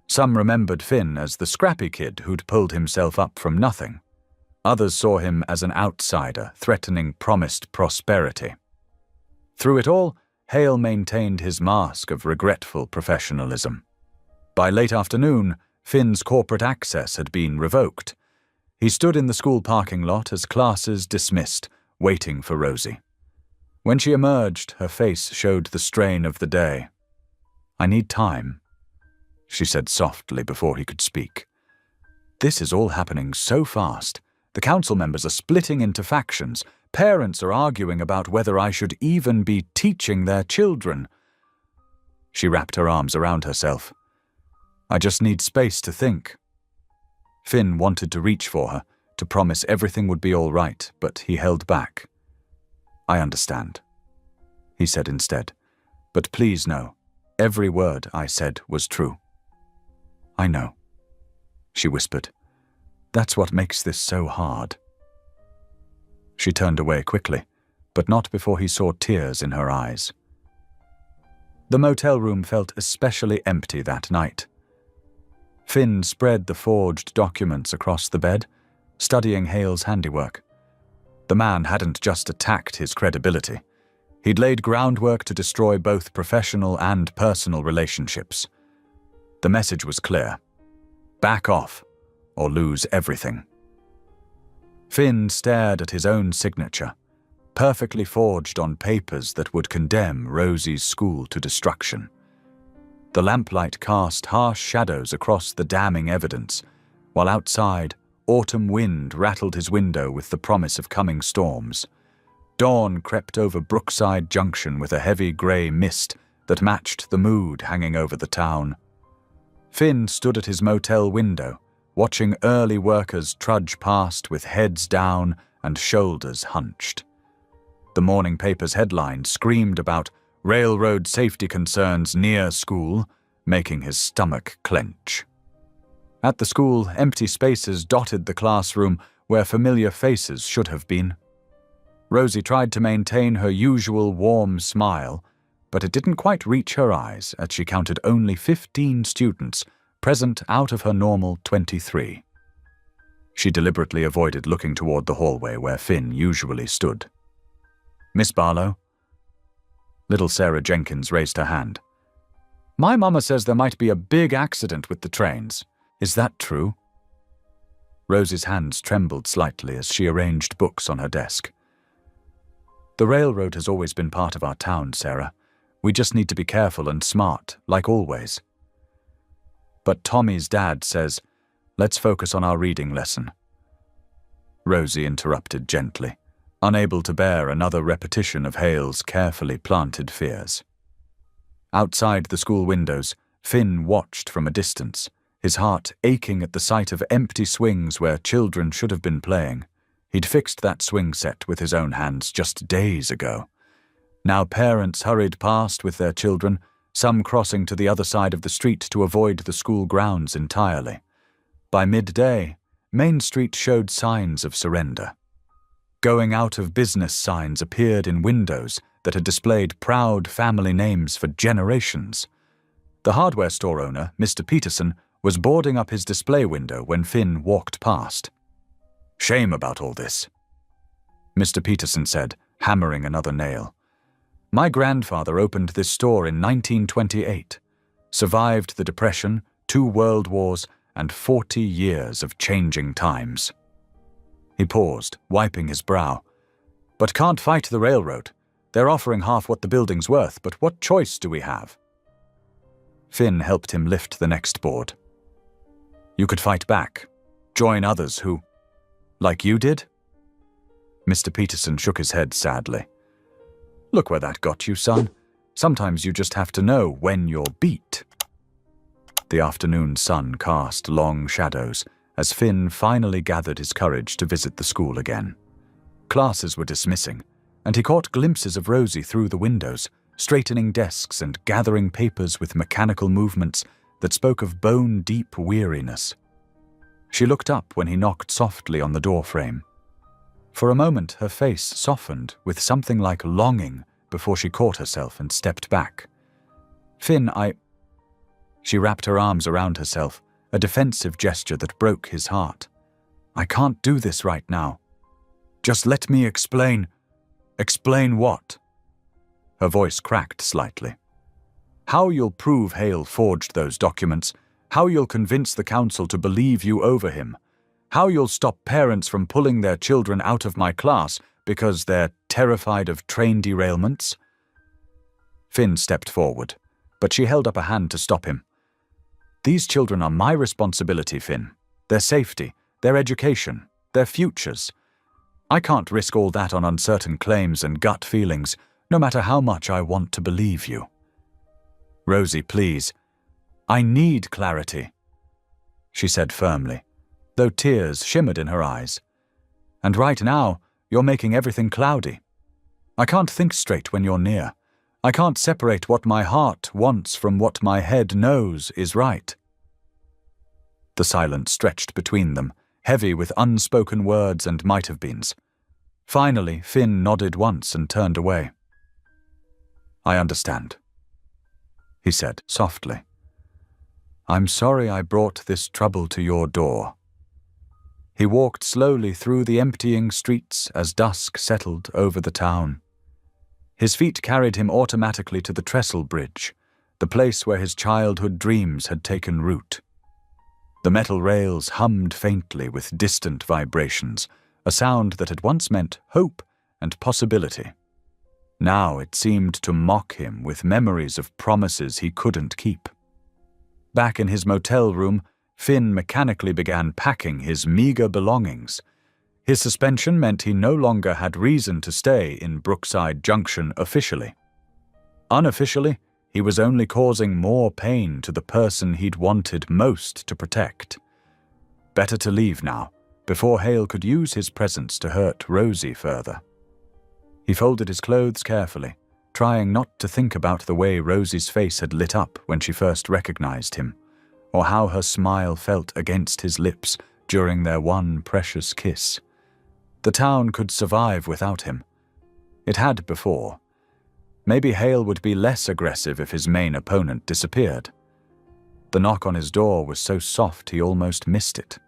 Some remembered Finn as the scrappy kid who'd pulled himself up from nothing. Others saw him as an outsider threatening promised prosperity. Through it all, Hale maintained his mask of regretful professionalism. By late afternoon, Finn's corporate access had been revoked. He stood in the school parking lot as classes dismissed, waiting for Rosie. When she emerged, her face showed the strain of the day. "I need time," she said softly before he could speak. "This is all happening so fast. The council members are splitting into factions. Parents are arguing about whether I should even be teaching their children." She wrapped her arms around herself. "I just need space to think." Finn wanted to reach for her, to promise everything would be all right, but he held back. "I understand," he said instead. "But please know, every word I said was true." "I know," she whispered. "That's what makes this so hard." She turned away quickly, but not before he saw tears in her eyes. The motel room felt especially empty that night. Finn spread the forged documents across the bed, studying Hale's handiwork. The man hadn't just attacked his credibility. He'd laid groundwork to destroy both professional and personal relationships. The message was clear. Back off, or lose everything. Finn stared at his own signature, perfectly forged on papers that would condemn Rosie's school to destruction. The lamplight cast harsh shadows across the damning evidence, while outside, autumn wind rattled his window with the promise of coming storms. Dawn crept over Brookside Junction with a heavy grey mist that matched the mood hanging over the town. Finn stood at his motel window, watching early workers trudge past with heads down and shoulders hunched. The morning paper's headline screamed about railroad safety concerns near school, making his stomach clench. At the school, empty spaces dotted the classroom where familiar faces should have been. Rosie tried to maintain her usual warm smile, but it didn't quite reach her eyes as she counted only 15 students present out of her normal 23. She deliberately avoided looking toward the hallway where Finn usually stood. "Miss Barlow?" Little Sarah Jenkins raised her hand. "My mama says there might be a big accident with the trains. Is that true?" Rosie's hands trembled slightly as she arranged books on her desk. "The railroad has always been part of our town, Sarah. We just need to be careful and smart, like always." "But Tommy's dad says, let's focus on our reading lesson." Rosie interrupted gently, unable to bear another repetition of Hale's carefully planted fears. Outside the school windows, Finn watched from a distance, his heart aching at the sight of empty swings where children should have been playing. He'd fixed that swing set with his own hands just days ago. Now parents hurried past with their children, some crossing to the other side of the street to avoid the school grounds entirely. By midday, Main Street showed signs of surrender. Going out of business signs appeared in windows that had displayed proud family names for generations. The hardware store owner, Mr. Peterson, was boarding up his display window when Finn walked past. "Shame about all this," Mr. Peterson said, hammering another nail. "My grandfather opened this store in 1928, survived the Depression, 2 world wars, and 40 years of changing times." He paused, wiping his brow. "But can't fight the railroad. They're offering half what the building's worth, but what choice do we have?" Finn helped him lift the next board. "You could fight back, join others who, like you did?" Mr. Peterson shook his head sadly. "Look where that got you, son. Sometimes you just have to know when you're beat." The afternoon sun cast long shadows as Finn finally gathered his courage to visit the school again. Classes were dismissing, and he caught glimpses of Rosie through the windows, straightening desks and gathering papers with mechanical movements that spoke of bone-deep weariness. She looked up when he knocked softly on the doorframe. For a moment, her face softened with something like longing before she caught herself and stepped back. "Finn, She wrapped her arms around herself, a defensive gesture that broke his heart. "I can't do this right now. Just let me explain." "Explain what?" Her voice cracked slightly. "How you'll prove Hale forged those documents, how you'll convince the council to believe you over him, how you'll stop parents from pulling their children out of my class because they're terrified of train derailments." Finn stepped forward, but she held up a hand to stop him. "These children are my responsibility, Finn. Their safety, their education, their futures. I can't risk all that on uncertain claims and gut feelings, no matter how much I want to believe you." "Rosie, please. I need clarity," she said firmly, though tears shimmered in her eyes. "And right now, you're making everything cloudy. I can't think straight when you're near. I can't separate what my heart wants from what my head knows is right." The silence stretched between them, heavy with unspoken words and might-have-beens. Finally, Finn nodded once and turned away. "I understand," he said softly. "I'm sorry I brought this trouble to your door." He walked slowly through the emptying streets as dusk settled over the town. His feet carried him automatically to the trestle bridge, the place where his childhood dreams had taken root. The metal rails hummed faintly with distant vibrations, a sound that had once meant hope and possibility. Now it seemed to mock him with memories of promises he couldn't keep. Back in his motel room, Finn mechanically began packing his meager belongings. His suspension meant he no longer had reason to stay in Brookside Junction officially. Unofficially, he was only causing more pain to the person he'd wanted most to protect. Better to leave now, before Hale could use his presence to hurt Rosie further. He folded his clothes carefully, trying not to think about the way Rosie's face had lit up when she first recognized him, or how her smile felt against his lips during their one precious kiss. The town could survive without him. It had before. Maybe Hale would be less aggressive if his main opponent disappeared. The knock on his door was so soft he almost missed it.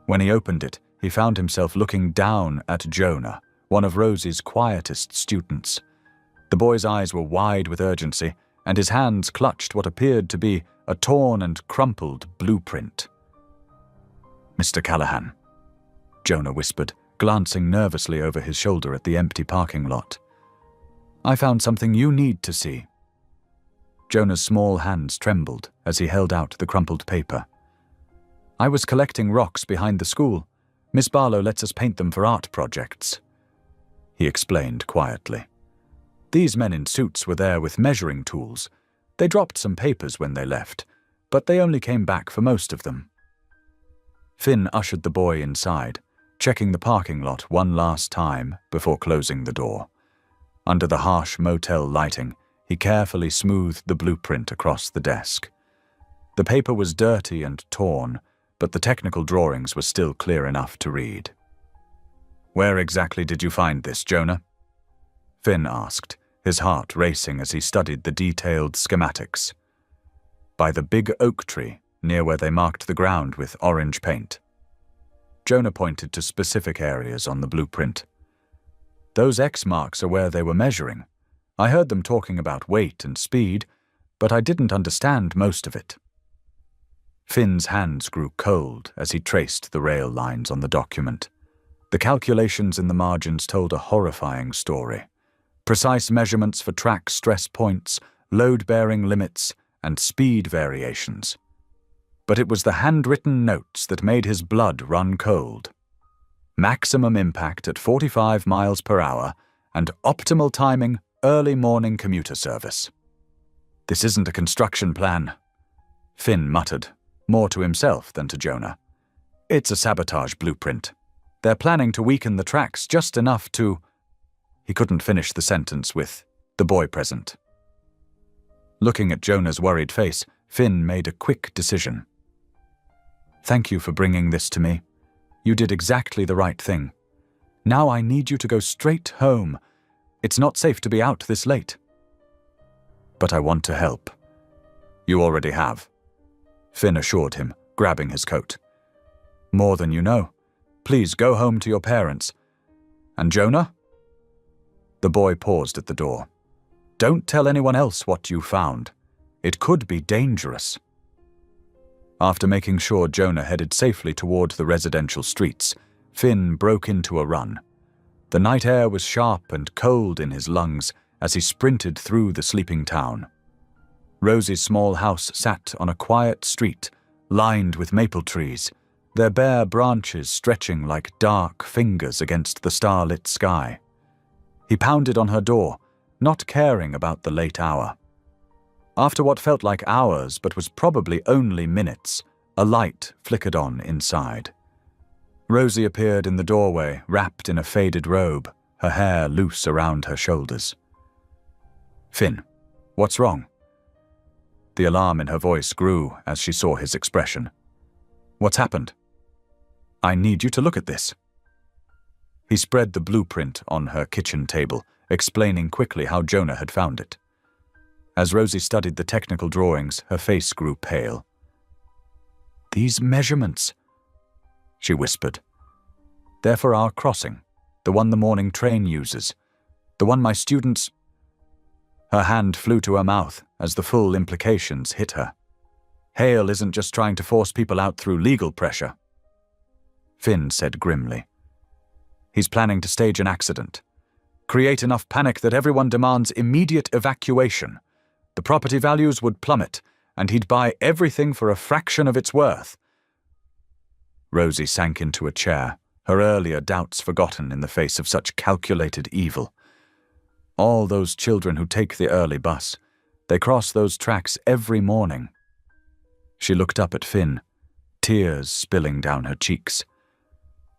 When he opened it, he found himself looking down at Jonah, one of Rosie's quietest students. The boy's eyes were wide with urgency, and his hands clutched what appeared to be a torn and crumpled blueprint. "Mr. Callahan," Jonah whispered, glancing nervously over his shoulder at the empty parking lot. "I found something you need to see." Jonah's small hands trembled as he held out the crumpled paper. "I was collecting rocks behind the school. Miss Barlow lets us paint them for art projects," he explained quietly. "These men in suits were there with measuring tools. They dropped some papers when they left, but they only came back for most of them." Finn ushered the boy inside, checking the parking lot one last time before closing the door. Under the harsh motel lighting, he carefully smoothed the blueprint across the desk. The paper was dirty and torn, but the technical drawings were still clear enough to read. Where exactly did you find this, Jonah? Finn asked, his heart racing as he studied the detailed schematics. By the big oak tree, near where they marked the ground with orange paint. Jonah pointed to specific areas on the blueprint. Those X marks are where they were measuring. I heard them talking about weight and speed, but I didn't understand most of it. Finn's hands grew cold as he traced the rail lines on the document. The calculations in the margins told a horrifying story. Precise measurements for track stress points, load-bearing limits, and speed variations. But it was the handwritten notes that made his blood run cold. Maximum impact at 45 miles per hour and optimal timing early morning commuter service. This isn't a construction plan, Finn muttered, more to himself than to Jonah. It's a sabotage blueprint. They're planning to weaken the tracks just enough to... He couldn't finish the sentence with the boy present. Looking at Jonah's worried face, Finn made a quick decision. Thank you for bringing this to me. You did exactly the right thing. Now I need you to go straight home. It's not safe to be out this late. But I want to help. You already have, Finn assured him, grabbing his coat. More than you know. Please go home to your parents. And Jonah? The boy paused at the door. Don't tell anyone else what you found. It could be dangerous. After making sure Jonah headed safely toward the residential streets, Finn broke into a run. The night air was sharp and cold in his lungs as he sprinted through the sleeping town. Rosie's small house sat on a quiet street, lined with maple trees, their bare branches stretching like dark fingers against the starlit sky. He pounded on her door, not caring about the late hour. After what felt like hours but was probably only minutes, a light flickered on inside. Rosie appeared in the doorway, wrapped in a faded robe, her hair loose around her shoulders. Finn, what's wrong? The alarm in her voice grew as she saw his expression. What's happened? I need you to look at this. He spread the blueprint on her kitchen table, explaining quickly how Jonah had found it. As Rosie studied the technical drawings, her face grew pale. These measurements, she whispered. They're for our crossing, the one the morning train uses, the one my students... Her hand flew to her mouth as the full implications hit her. Hale isn't just trying to force people out through legal pressure, Finn said grimly. He's planning to stage an accident. Create enough panic that everyone demands immediate evacuation. The property values would plummet, and he'd buy everything for a fraction of its worth. Rosie sank into a chair, her earlier doubts forgotten in the face of such calculated evil. All those children who take the early bus, they cross those tracks every morning. She looked up at Finn, tears spilling down her cheeks.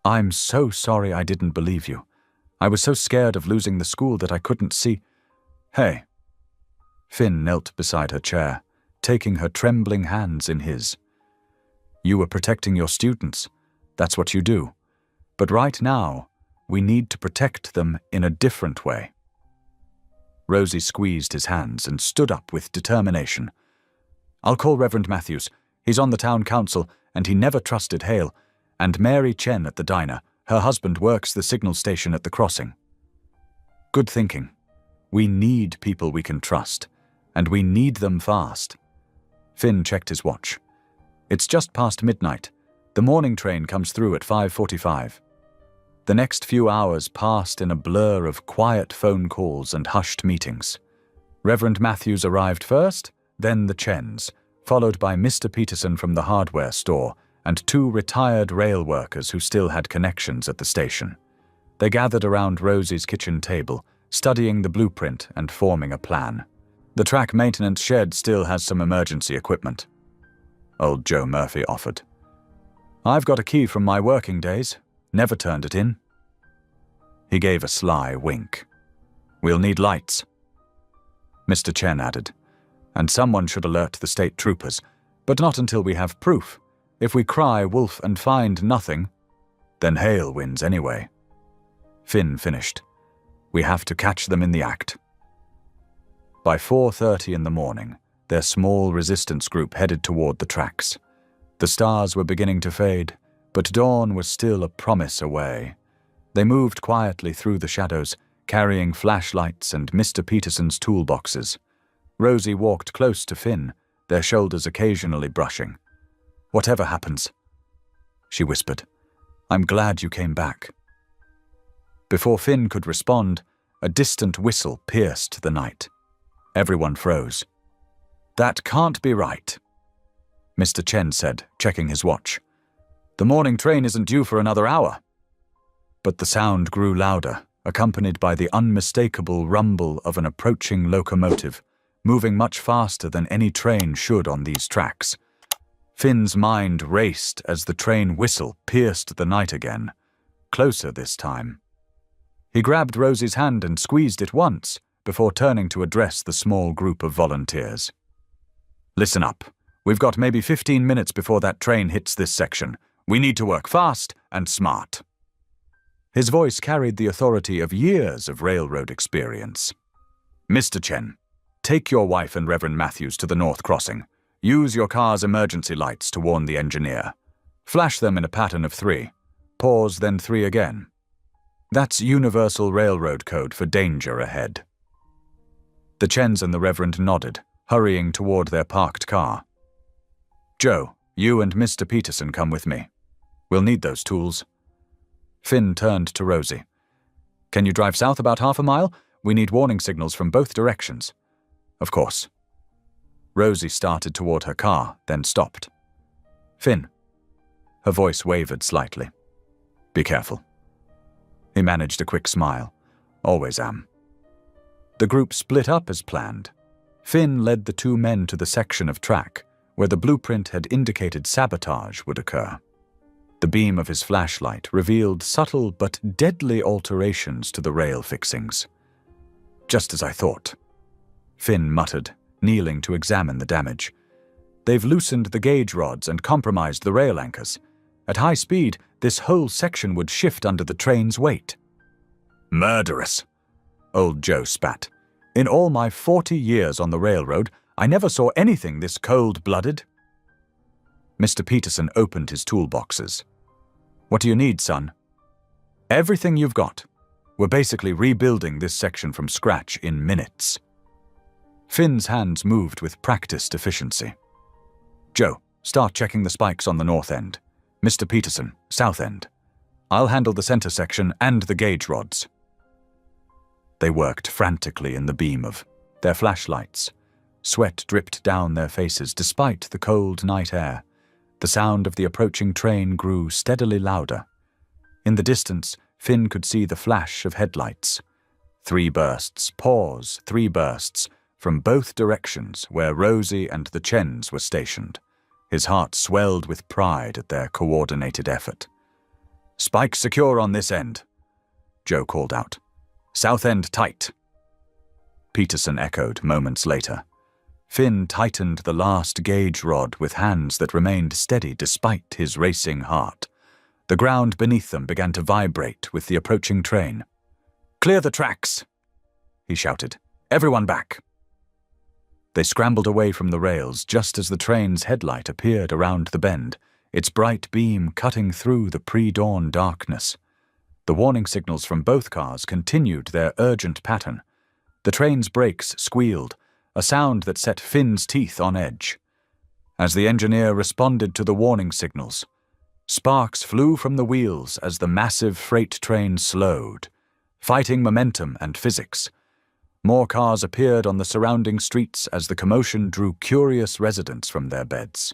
I'm so sorry I didn't believe you. I was so scared of losing the school that I couldn't see... Hey. Finn knelt beside her chair, taking her trembling hands in his. You were protecting your students. That's what you do. But right now, we need to protect them in a different way. Rosie squeezed his hands and stood up with determination. I'll call Reverend Matthews. He's on the town council, and he never trusted Hale. And Mary Chen at the diner. Her husband works the signal station at the crossing. Good thinking. We need people we can trust, and we need them fast. Finn checked his watch. It's just past midnight. The morning train comes through at 5:45. The next few hours passed in a blur of quiet phone calls and hushed meetings. Reverend Matthews arrived first, then the Chens, followed by Mr. Peterson from the hardware store, and 2 retired rail workers who still had connections at the station. They gathered around Rosie's kitchen table, studying the blueprint and forming a plan. The track maintenance shed still has some emergency equipment, old Joe Murphy offered. I've got a key from my working days. Never turned it in. He gave a sly wink. We'll need lights, Mr. Chen added, and someone should alert the state troopers, but not until we have proof. If we cry wolf and find nothing, then Hale wins anyway. Finn finished. "We have to catch them in the act." By 4:30 in the morning, their small resistance group headed toward the tracks. The stars were beginning to fade, but dawn was still a promise away. They moved quietly through the shadows, carrying flashlights and Mr. Peterson's toolboxes. Rosie walked close to Finn, their shoulders occasionally brushing. "Whatever happens," she whispered, "I'm glad you came back." Before Finn could respond, a distant whistle pierced the night. Everyone froze. "That can't be right," Mr. Chen said, checking his watch. "The morning train isn't due for another hour." But the sound grew louder, accompanied by the unmistakable rumble of an approaching locomotive, moving much faster than any train should on these tracks. Finn's mind raced as the train whistle pierced the night again, closer this time. He grabbed Rosie's hand and squeezed it once, before turning to address the small group of volunteers. "Listen up. We've got maybe 15 minutes before that train hits this section. We need to work fast and smart." His voice carried the authority of years of railroad experience. "Mr. Chen, take your wife and Reverend Matthews to the North Crossing. Use your car's emergency lights to warn the engineer. Flash them in a pattern of 3. Pause, then 3 again. That's universal railroad code for danger ahead." The Chens and the Reverend nodded, hurrying toward their parked car. "Joe, you and Mr. Peterson come with me. We'll need those tools." Finn turned to Rosie. "Can you drive south about half a mile? We need warning signals from both directions." "Of course." Rosie started toward her car, then stopped. "Finn." Her voice wavered slightly. "Be careful." He managed a quick smile. "Always am." The group split up as planned. Finn led the 2 men to the section of track where the blueprint had indicated sabotage would occur. The beam of his flashlight revealed subtle but deadly alterations to the rail fixings. "Just as I thought," Finn muttered, kneeling to examine the damage. "They've loosened the gauge rods and compromised the rail anchors. At high speed, this whole section would shift under the train's weight." "Murderous," old Joe spat. "In all my 40 years on the railroad, I never saw anything this cold-blooded." Mr. Peterson opened his toolboxes. "What do you need, son?" "Everything you've got. We're basically rebuilding this section from scratch in minutes." Finn's hands moved with practiced efficiency. "Joe, start checking the spikes on the north end. Mr. Peterson, south end. I'll handle the center section and the gauge rods." They worked frantically in the beam of their flashlights. Sweat dripped down their faces despite the cold night air. The sound of the approaching train grew steadily louder. In the distance, Finn could see the flash of headlights. 3 bursts, pause, 3 bursts, from both directions where Rosie and the Chens were stationed. His heart swelled with pride at their coordinated effort. "Spike secure on this end," Joe called out. "South end tight." Peterson echoed moments later. Finn tightened the last gauge rod with hands that remained steady despite his racing heart. The ground beneath them began to vibrate with the approaching train. "Clear the tracks," he shouted. "Everyone back." They scrambled away from the rails just as the train's headlight appeared around the bend, its bright beam cutting through the pre-dawn darkness. The warning signals from both cars continued their urgent pattern. The train's brakes squealed, a sound that set Finn's teeth on edge. As the engineer responded to the warning signals, sparks flew from the wheels as the massive freight train slowed, fighting momentum and physics. More cars appeared on the surrounding streets as the commotion drew curious residents from their beds.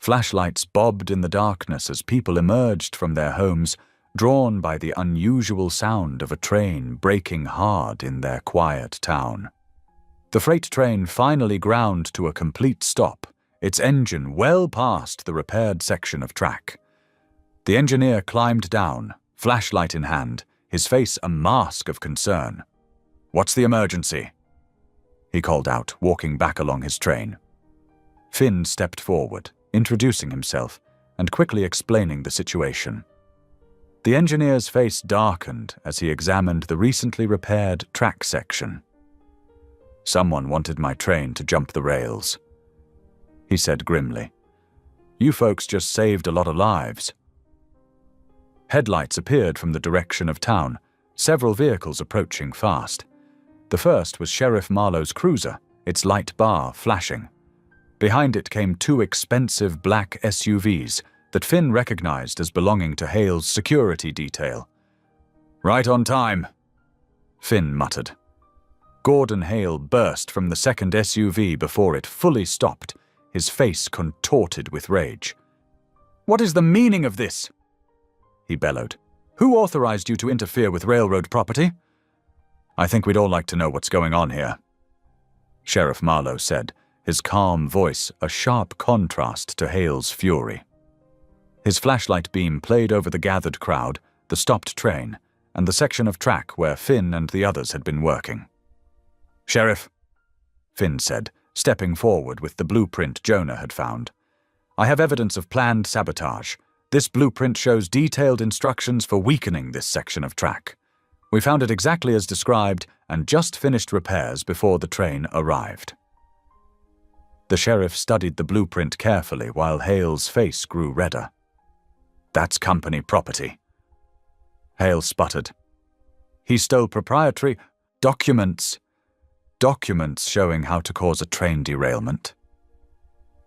Flashlights bobbed in the darkness as people emerged from their homes, drawn by the unusual sound of a train braking hard in their quiet town. The freight train finally ground to a complete stop, its engine well past the repaired section of track. The engineer climbed down, flashlight in hand, his face a mask of concern. "What's the emergency?" he called out, walking back along his train. Finn stepped forward, introducing himself and quickly explaining the situation. The engineer's face darkened as he examined the recently repaired track section. "Someone wanted my train to jump the rails," he said grimly. "You folks just saved a lot of lives." Headlights appeared from the direction of town, several vehicles approaching fast. The first was Sheriff Marlowe's cruiser, its light bar flashing. Behind it came two expensive black SUVs that Finn recognized as belonging to Hale's security detail. "Right on time," Finn muttered. Gordon Hale burst from the second SUV before it fully stopped, his face contorted with rage. "What is the meaning of this?" he bellowed. "Who authorized you to interfere with railroad property?" "I think we'd all like to know what's going on here," Sheriff Marlowe said, his calm voice a sharp contrast to Hale's fury. His flashlight beam played over the gathered crowd, the stopped train, and the section of track where Finn and the others had been working. "Sheriff," Finn said, stepping forward with the blueprint Jonah had found. "I have evidence of planned sabotage. This blueprint shows detailed instructions for weakening this section of track. We found it exactly as described and just finished repairs before the train arrived." The sheriff studied the blueprint carefully while Hale's face grew redder. "That's company property," Hale sputtered. "He stole proprietary documents showing how to cause a train derailment."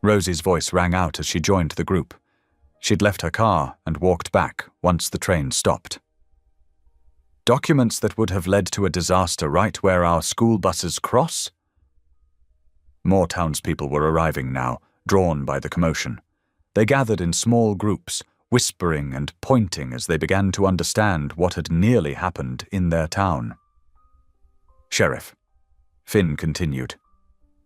Rosie's voice rang out as she joined the group. She'd left her car and walked back once the train stopped. "Documents that would have led to a disaster right where our school buses cross?" More townspeople were arriving now, drawn by the commotion. They gathered in small groups, whispering and pointing as they began to understand what had nearly happened in their town. "Sheriff," Finn continued,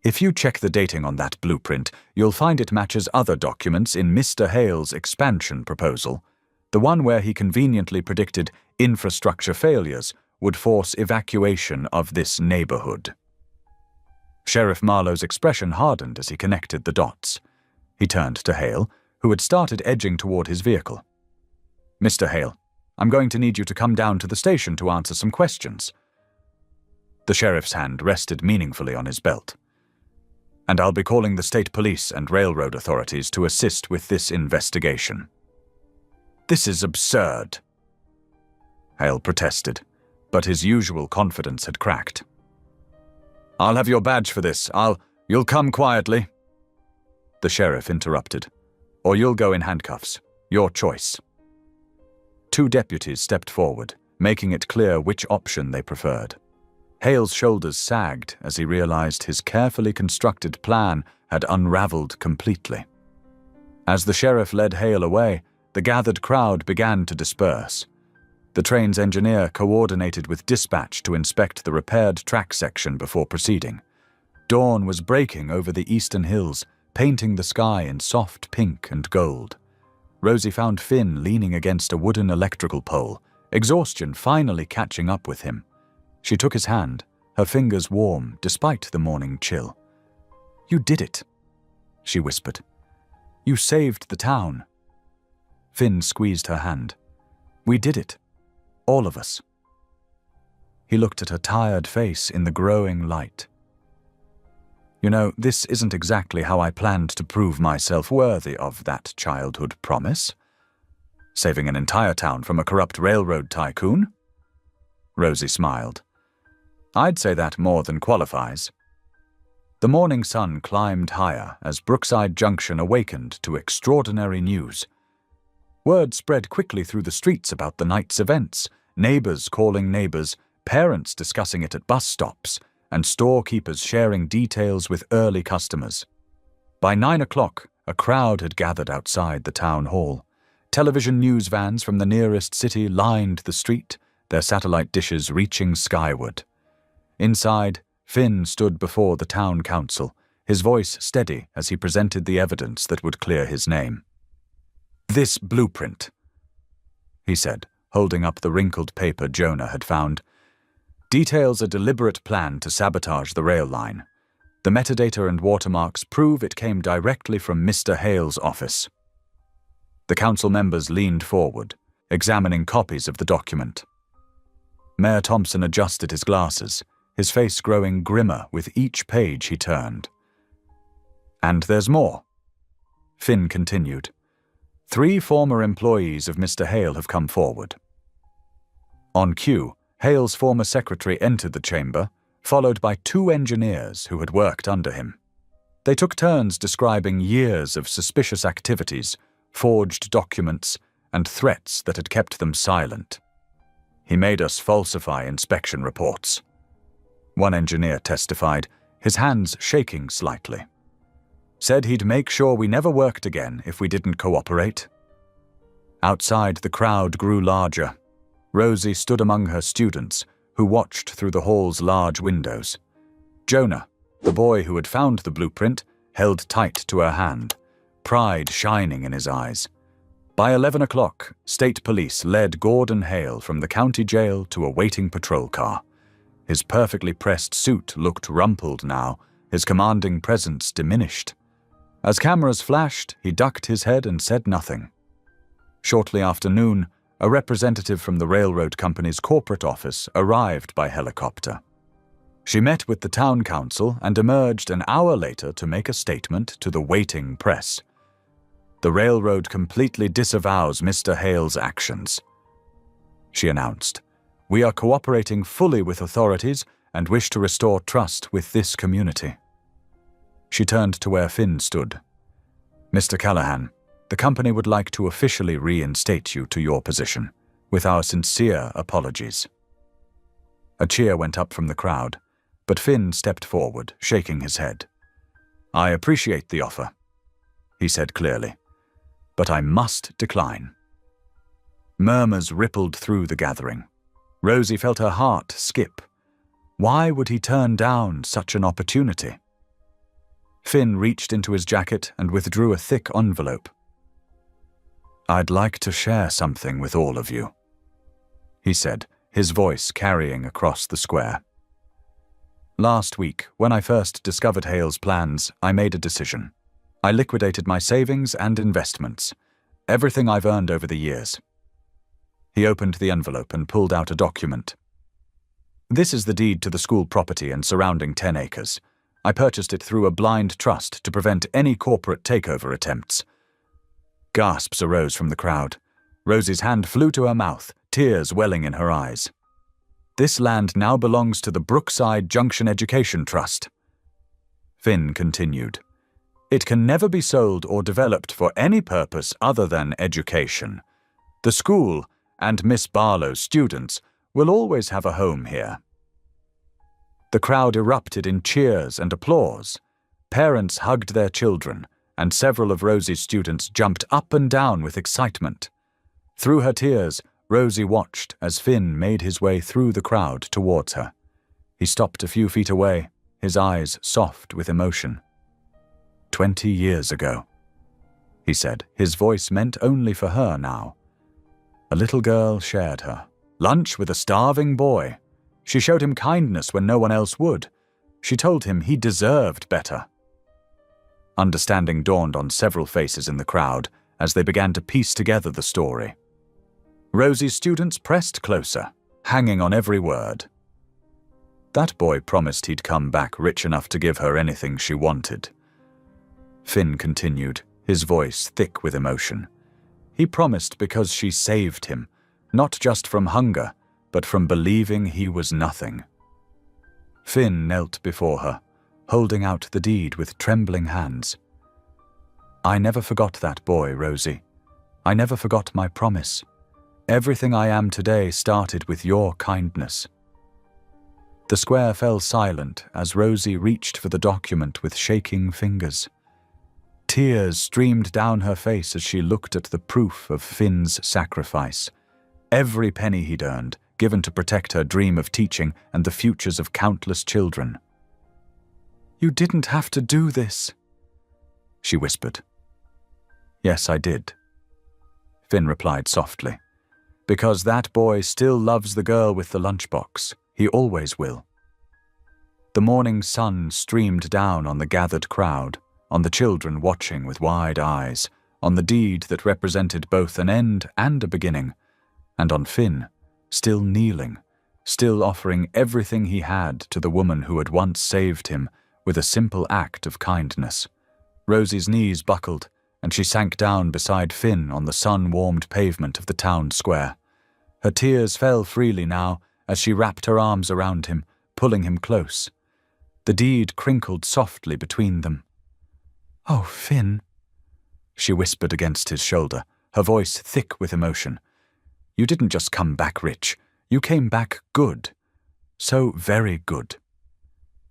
"if you check the dating on that blueprint, you'll find it matches other documents in Mr. Hale's expansion proposal, the one where he conveniently predicted infrastructure failures would force evacuation of this neighborhood." Sheriff Marlowe's expression hardened as he connected the dots. He turned to Hale, who had started edging toward his vehicle. "Mr. Hale, I'm going to need you to come down to the station to answer some questions." The sheriff's hand rested meaningfully on his belt. "And I'll be calling the state police and railroad authorities to assist with this investigation." "This is absurd," Hale protested, but his usual confidence had cracked. "I'll have your badge for this. You'll come quietly," the sheriff interrupted. "Or you'll go in handcuffs. Your choice." Two deputies stepped forward, making it clear which option they preferred. Hale's shoulders sagged as he realized his carefully constructed plan had unraveled completely. As the sheriff led Hale away, the gathered crowd began to disperse. The train's engineer coordinated with dispatch to inspect the repaired track section before proceeding. Dawn was breaking over the eastern hills, painting the sky in soft pink and gold. Rosie found Finn leaning against a wooden electrical pole, exhaustion finally catching up with him. She took his hand, her fingers warm despite the morning chill. "You did it," she whispered. "You saved the town." Finn squeezed her hand. "We did it. All of us." He looked at her tired face in the growing light. "You know, this isn't exactly how I planned to prove myself worthy of that childhood promise. Saving an entire town from a corrupt railroad tycoon?" Rosie smiled. "I'd say that more than qualifies." The morning sun climbed higher as Brookside Junction awakened to extraordinary news. Word spread quickly through the streets about the night's events, neighbors calling neighbors, parents discussing it at bus stops, and storekeepers sharing details with early customers. By 9 o'clock, a crowd had gathered outside the town hall. Television news vans from the nearest city lined the street, their satellite dishes reaching skyward. Inside, Finn stood before the town council, his voice steady as he presented the evidence that would clear his name. "This blueprint," he said, holding up the wrinkled paper Jonah had found, "details a deliberate plan to sabotage the rail line. The metadata and watermarks prove it came directly from Mr. Hale's office." The council members leaned forward, examining copies of the document. Mayor Thompson adjusted his glasses, his face growing grimmer with each page he turned. "And there's more," Finn continued. "3 former employees of Mr. Hale have come forward." On cue, Hale's former secretary entered the chamber, followed by 2 engineers who had worked under him. They took turns describing years of suspicious activities, forged documents, and threats that had kept them silent. "He made us falsify inspection reports," one engineer testified, his hands shaking slightly. "Said he'd make sure we never worked again if we didn't cooperate." Outside, the crowd grew larger. Rosie stood among her students, who watched through the hall's large windows. Jonah, the boy who had found the blueprint, held tight to her hand, pride shining in his eyes. By 11 o'clock, state police led Gordon Hale from the county jail to a waiting patrol car. His perfectly pressed suit looked rumpled now, his commanding presence diminished. As cameras flashed, he ducked his head and said nothing. Shortly after noon, a representative from the railroad company's corporate office arrived by helicopter. She met with the town council and emerged an hour later to make a statement to the waiting press. "The railroad completely disavows Mr. Hale's actions," she announced. "We are cooperating fully with authorities and wish to restore trust with this community." She turned to where Finn stood. "Mr. Callahan, the company would like to officially reinstate you to your position, with our sincere apologies." A cheer went up from the crowd, but Finn stepped forward, shaking his head. "I appreciate the offer," he said clearly, "but I must decline." Murmurs rippled through the gathering. Rosie felt her heart skip. Why would he turn down such an opportunity? Finn reached into his jacket and withdrew a thick envelope. "I'd like to share something with all of you," he said, his voice carrying across the square. "Last week, when I first discovered Hale's plans, I made a decision. I liquidated my savings and investments, everything I've earned over the years." He opened the envelope and pulled out a document. "This is the deed to the school property and surrounding 10 acres. I purchased it through a blind trust to prevent any corporate takeover attempts." Gasps arose from the crowd. Rosie's hand flew to her mouth, tears welling in her eyes. "This land now belongs to the Brookside Junction Education Trust." Finn continued. "It can never be sold or developed for any purpose other than education. The school and Miss Barlow's students will always have a home here." The crowd erupted in cheers and applause. Parents hugged their children, and several of Rosie's students jumped up and down with excitement. Through her tears, Rosie watched as Finn made his way through the crowd towards her. He stopped a few feet away, his eyes soft with emotion. 20 years ago," he said, his voice meant only for her now. "A little girl shared her lunch with a starving boy. She showed him kindness when no one else would. She told him he deserved better." Understanding dawned on several faces in the crowd as they began to piece together the story. Rosie's students pressed closer, hanging on every word. "That boy promised he'd come back rich enough to give her anything she wanted," Finn continued, his voice thick with emotion. "He promised because she saved him, not just from hunger, but from believing he was nothing." Finn knelt before her, holding out the deed with trembling hands. "I never forgot that boy, Rosie. I never forgot my promise. Everything I am today started with your kindness." The square fell silent as Rosie reached for the document with shaking fingers. Tears streamed down her face as she looked at the proof of Finn's sacrifice. Every penny he'd earned, given to protect her dream of teaching and the futures of countless children. "You didn't have to do this," she whispered. "Yes, I did," Finn replied softly. "Because that boy still loves the girl with the lunchbox. He always will." The morning sun streamed down on the gathered crowd, on the children watching with wide eyes, on the deed that represented both an end and a beginning, And on Finn, still kneeling, still offering everything he had to the woman who had once saved him with a simple act of kindness. Rosie's knees buckled, and she sank down beside Finn on the sun-warmed pavement of the town square. Her tears fell freely now as she wrapped her arms around him, pulling him close. The deed crinkled softly between them. "Oh, Finn," she whispered against his shoulder, her voice thick with emotion. "You didn't just come back rich. You came back good. So very good."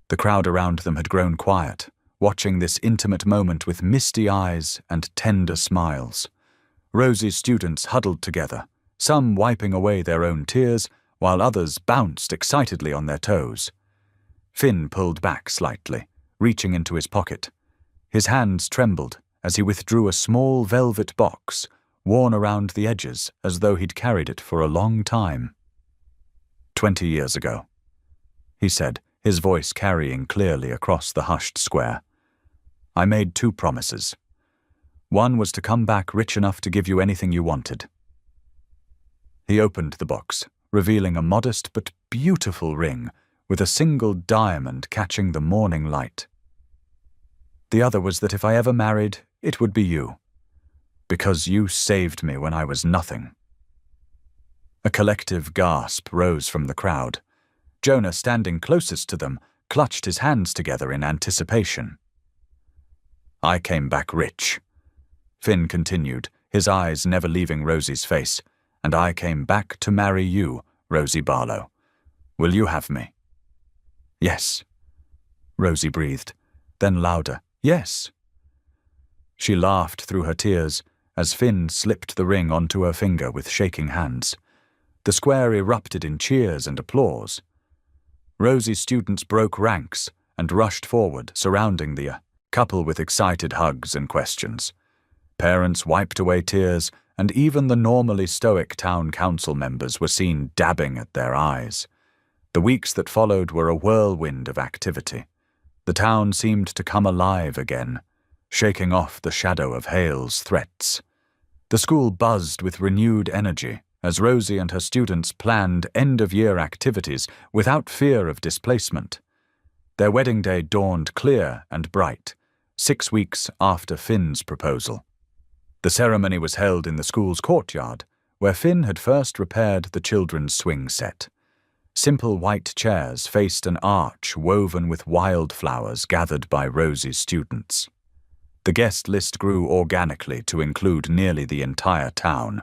The crowd around them had grown quiet, watching this intimate moment with misty eyes and tender smiles. Rosie's students huddled together, some wiping away their own tears, while others bounced excitedly on their toes. Finn pulled back slightly, reaching into his pocket. His hands trembled as he withdrew a small velvet box, worn around the edges as though he'd carried it for a long time. 20 years ago, he said, his voice carrying clearly across the hushed square. "I made 2 promises. One was to come back rich enough to give you anything you wanted." He opened the box, revealing a modest but beautiful ring with a single diamond catching the morning light. "The other was that if I ever married, it would be you, because you saved me when I was nothing." A collective gasp rose from the crowd. Jonah, standing closest to them, clutched his hands together in anticipation. "I came back rich," Finn continued, his eyes never leaving Rosie's face, "and I came back to marry you, Rosie Barlow. Will you have me?" "Yes," Rosie breathed, then louder, "Yes." She laughed through her tears as Finn slipped the ring onto her finger with shaking hands. The square erupted in cheers and applause. Rosie's students broke ranks and rushed forward, surrounding the couple with excited hugs and questions. Parents wiped away tears, and even the normally stoic town council members were seen dabbing at their eyes. The weeks that followed were a whirlwind of activity. The town seemed to come alive again, shaking off the shadow of Hale's threats. The school buzzed with renewed energy as Rosie and her students planned end-of-year activities without fear of displacement. Their wedding day dawned clear and bright, 6 weeks after Finn's proposal. The ceremony was held in the school's courtyard, where Finn had first repaired the children's swing set. Simple white chairs faced an arch woven with wildflowers gathered by Rosie's students. The guest list grew organically to include nearly the entire town.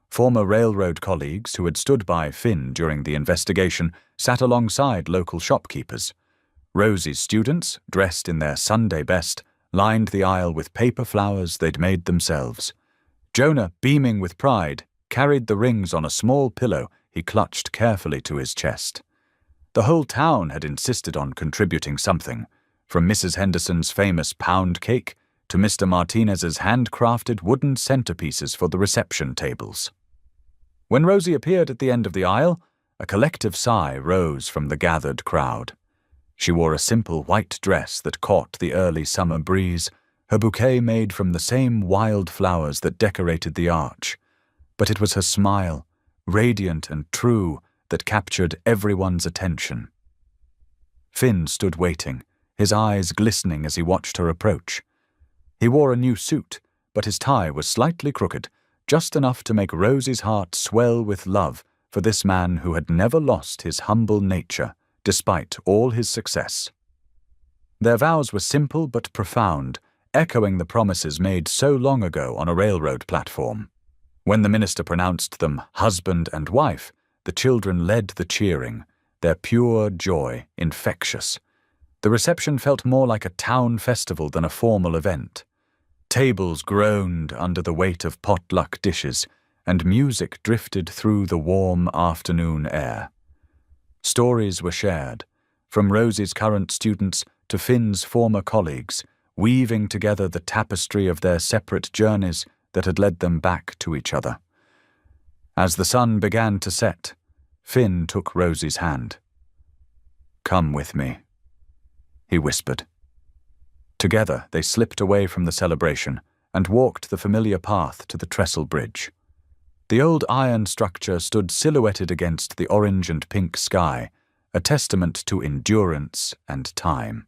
Former railroad colleagues who had stood by Finn during the investigation sat alongside local shopkeepers. Rosie's students, dressed in their Sunday best, lined the aisle with paper flowers they'd made themselves. Jonah, beaming with pride, carried the rings on a small pillow he clutched carefully to his chest. The whole town had insisted on contributing something, from Mrs. Henderson's famous pound cake to Mr. Martinez's handcrafted wooden centerpieces for the reception tables. When Rosie appeared at the end of the aisle, a collective sigh rose from the gathered crowd. She wore a simple white dress that caught the early summer breeze, her bouquet made from the same wild flowers that decorated the arch. But it was her smile, radiant and true, that captured everyone's attention. Finn stood waiting, his eyes glistening as he watched her approach. He wore a new suit, but his tie was slightly crooked, just enough to make Rosie's heart swell with love for this man who had never lost his humble nature, despite all his success. Their vows were simple but profound, echoing the promises made so long ago on a railroad platform. When the minister pronounced them husband and wife, the children led the cheering, their pure joy infectious. The reception felt more like a town festival than a formal event. Tables groaned under the weight of potluck dishes, and music drifted through the warm afternoon air. Stories were shared, from Rosie's current students to Finn's former colleagues, weaving together the tapestry of their separate journeys that had led them back to each other. As the sun began to set, Finn took Rosie's hand. "Come with me," he whispered. Together they slipped away from the celebration and walked the familiar path to the trestle bridge. The old iron structure stood silhouetted against the orange and pink sky, a testament to endurance and time.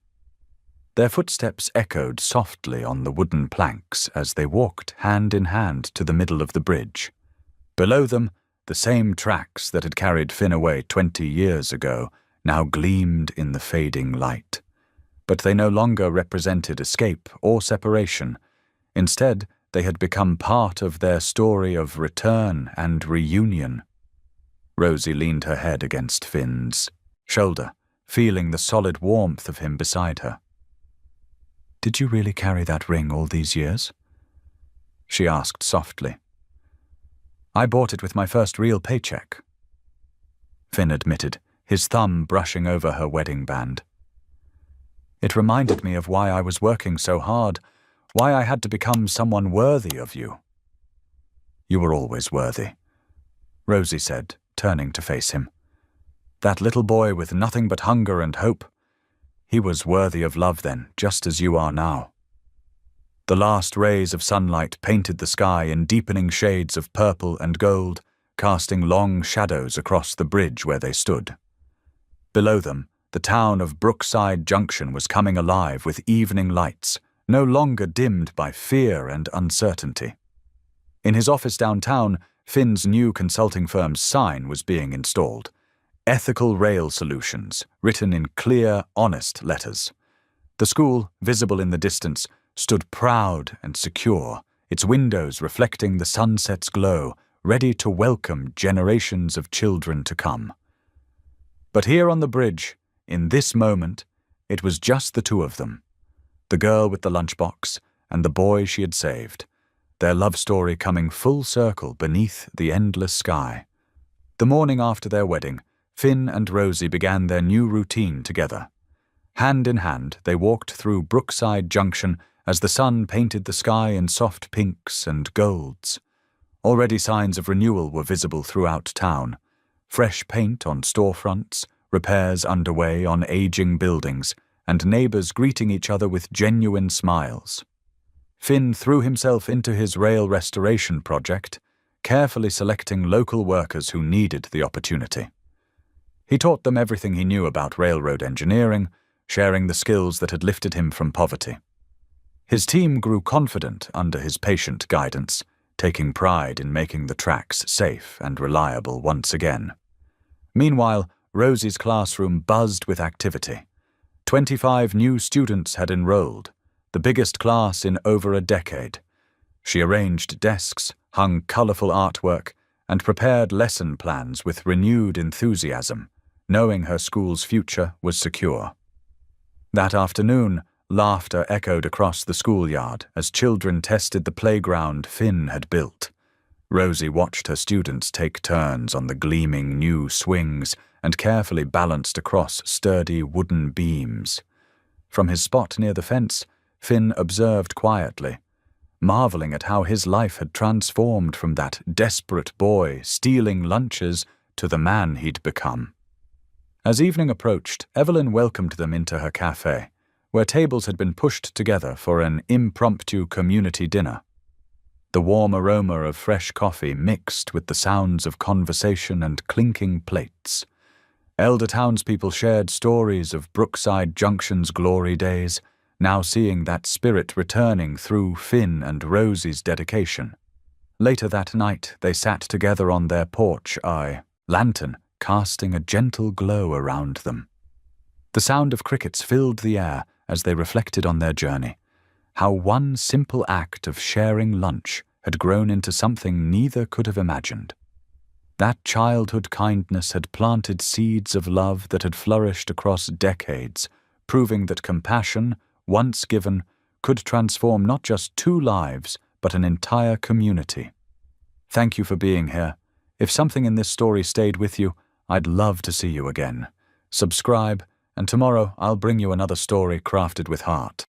Their footsteps echoed softly on the wooden planks as they walked hand in hand to the middle of the bridge. Below them, the same tracks that had carried Finn away 20 years ago now gleamed in the fading light. But they no longer represented escape or separation. Instead, they had become part of their story of return and reunion. Rosie leaned her head against Finn's shoulder, feeling the solid warmth of him beside her. "Did you really carry that ring all these years?" she asked softly. "I bought it with my first real paycheck," Finn admitted, his thumb brushing over her wedding band. "It reminded me of why I was working so hard, why I had to become someone worthy of you." "You were always worthy," Rosie said, turning to face him. "That little boy with nothing but hunger and hope, he was worthy of love then, just as you are now." The last rays of sunlight painted the sky in deepening shades of purple and gold, casting long shadows across the bridge where they stood. Below them, the town of Brookside Junction was coming alive with evening lights, no longer dimmed by fear and uncertainty. In his office downtown, Finn's new consulting firm's sign was being installed. Ethical Rail Solutions, written in clear, honest letters. The school, visible in the distance, stood proud and secure, its windows reflecting the sunset's glow, ready to welcome generations of children to come. But here on the bridge, in this moment, it was just the two of them. The girl with the lunchbox and the boy she had saved, their love story coming full circle beneath the endless sky. The morning after their wedding, Finn and Rosie began their new routine together. Hand in hand, they walked through Brookside Junction as the sun painted the sky in soft pinks and golds. Already signs of renewal were visible throughout town. Fresh paint on storefronts, repairs underway on aging buildings, and neighbors greeting each other with genuine smiles. Finn threw himself into his rail restoration project, carefully selecting local workers who needed the opportunity. He taught them everything he knew about railroad engineering, sharing the skills that had lifted him from poverty. His team grew confident under his patient guidance, taking pride in making the tracks safe and reliable once again. Meanwhile, Rosie's classroom buzzed with activity. 25 new students had enrolled, the biggest class in over a decade. She arranged desks, hung colorful artwork, and prepared lesson plans with renewed enthusiasm, knowing her school's future was secure. That afternoon, laughter echoed across the schoolyard as children tested the playground Finn had built. Rosie watched her students take turns on the gleaming new swings and carefully balanced across sturdy wooden beams. From his spot near the fence, Finn observed quietly, marveling at how his life had transformed from that desperate boy stealing lunches to the man he'd become. As evening approached, Evelyn welcomed them into her cafe, where tables had been pushed together for an impromptu community dinner. The warm aroma of fresh coffee mixed with the sounds of conversation and clinking plates. Elder townspeople shared stories of Brookside Junction's glory days, now seeing that spirit returning through Finn and Rosie's dedication. Later that night, they sat together on their porch, lantern casting a gentle glow around them. The sound of crickets filled the air as they reflected on their journey, how one simple act of sharing lunch had grown into something neither could have imagined. That childhood kindness had planted seeds of love that had flourished across decades, proving that compassion, once given, could transform not just two lives, but an entire community. Thank you for being here. If something in this story stayed with you, I'd love to see you again. Subscribe, and tomorrow I'll bring you another story crafted with heart.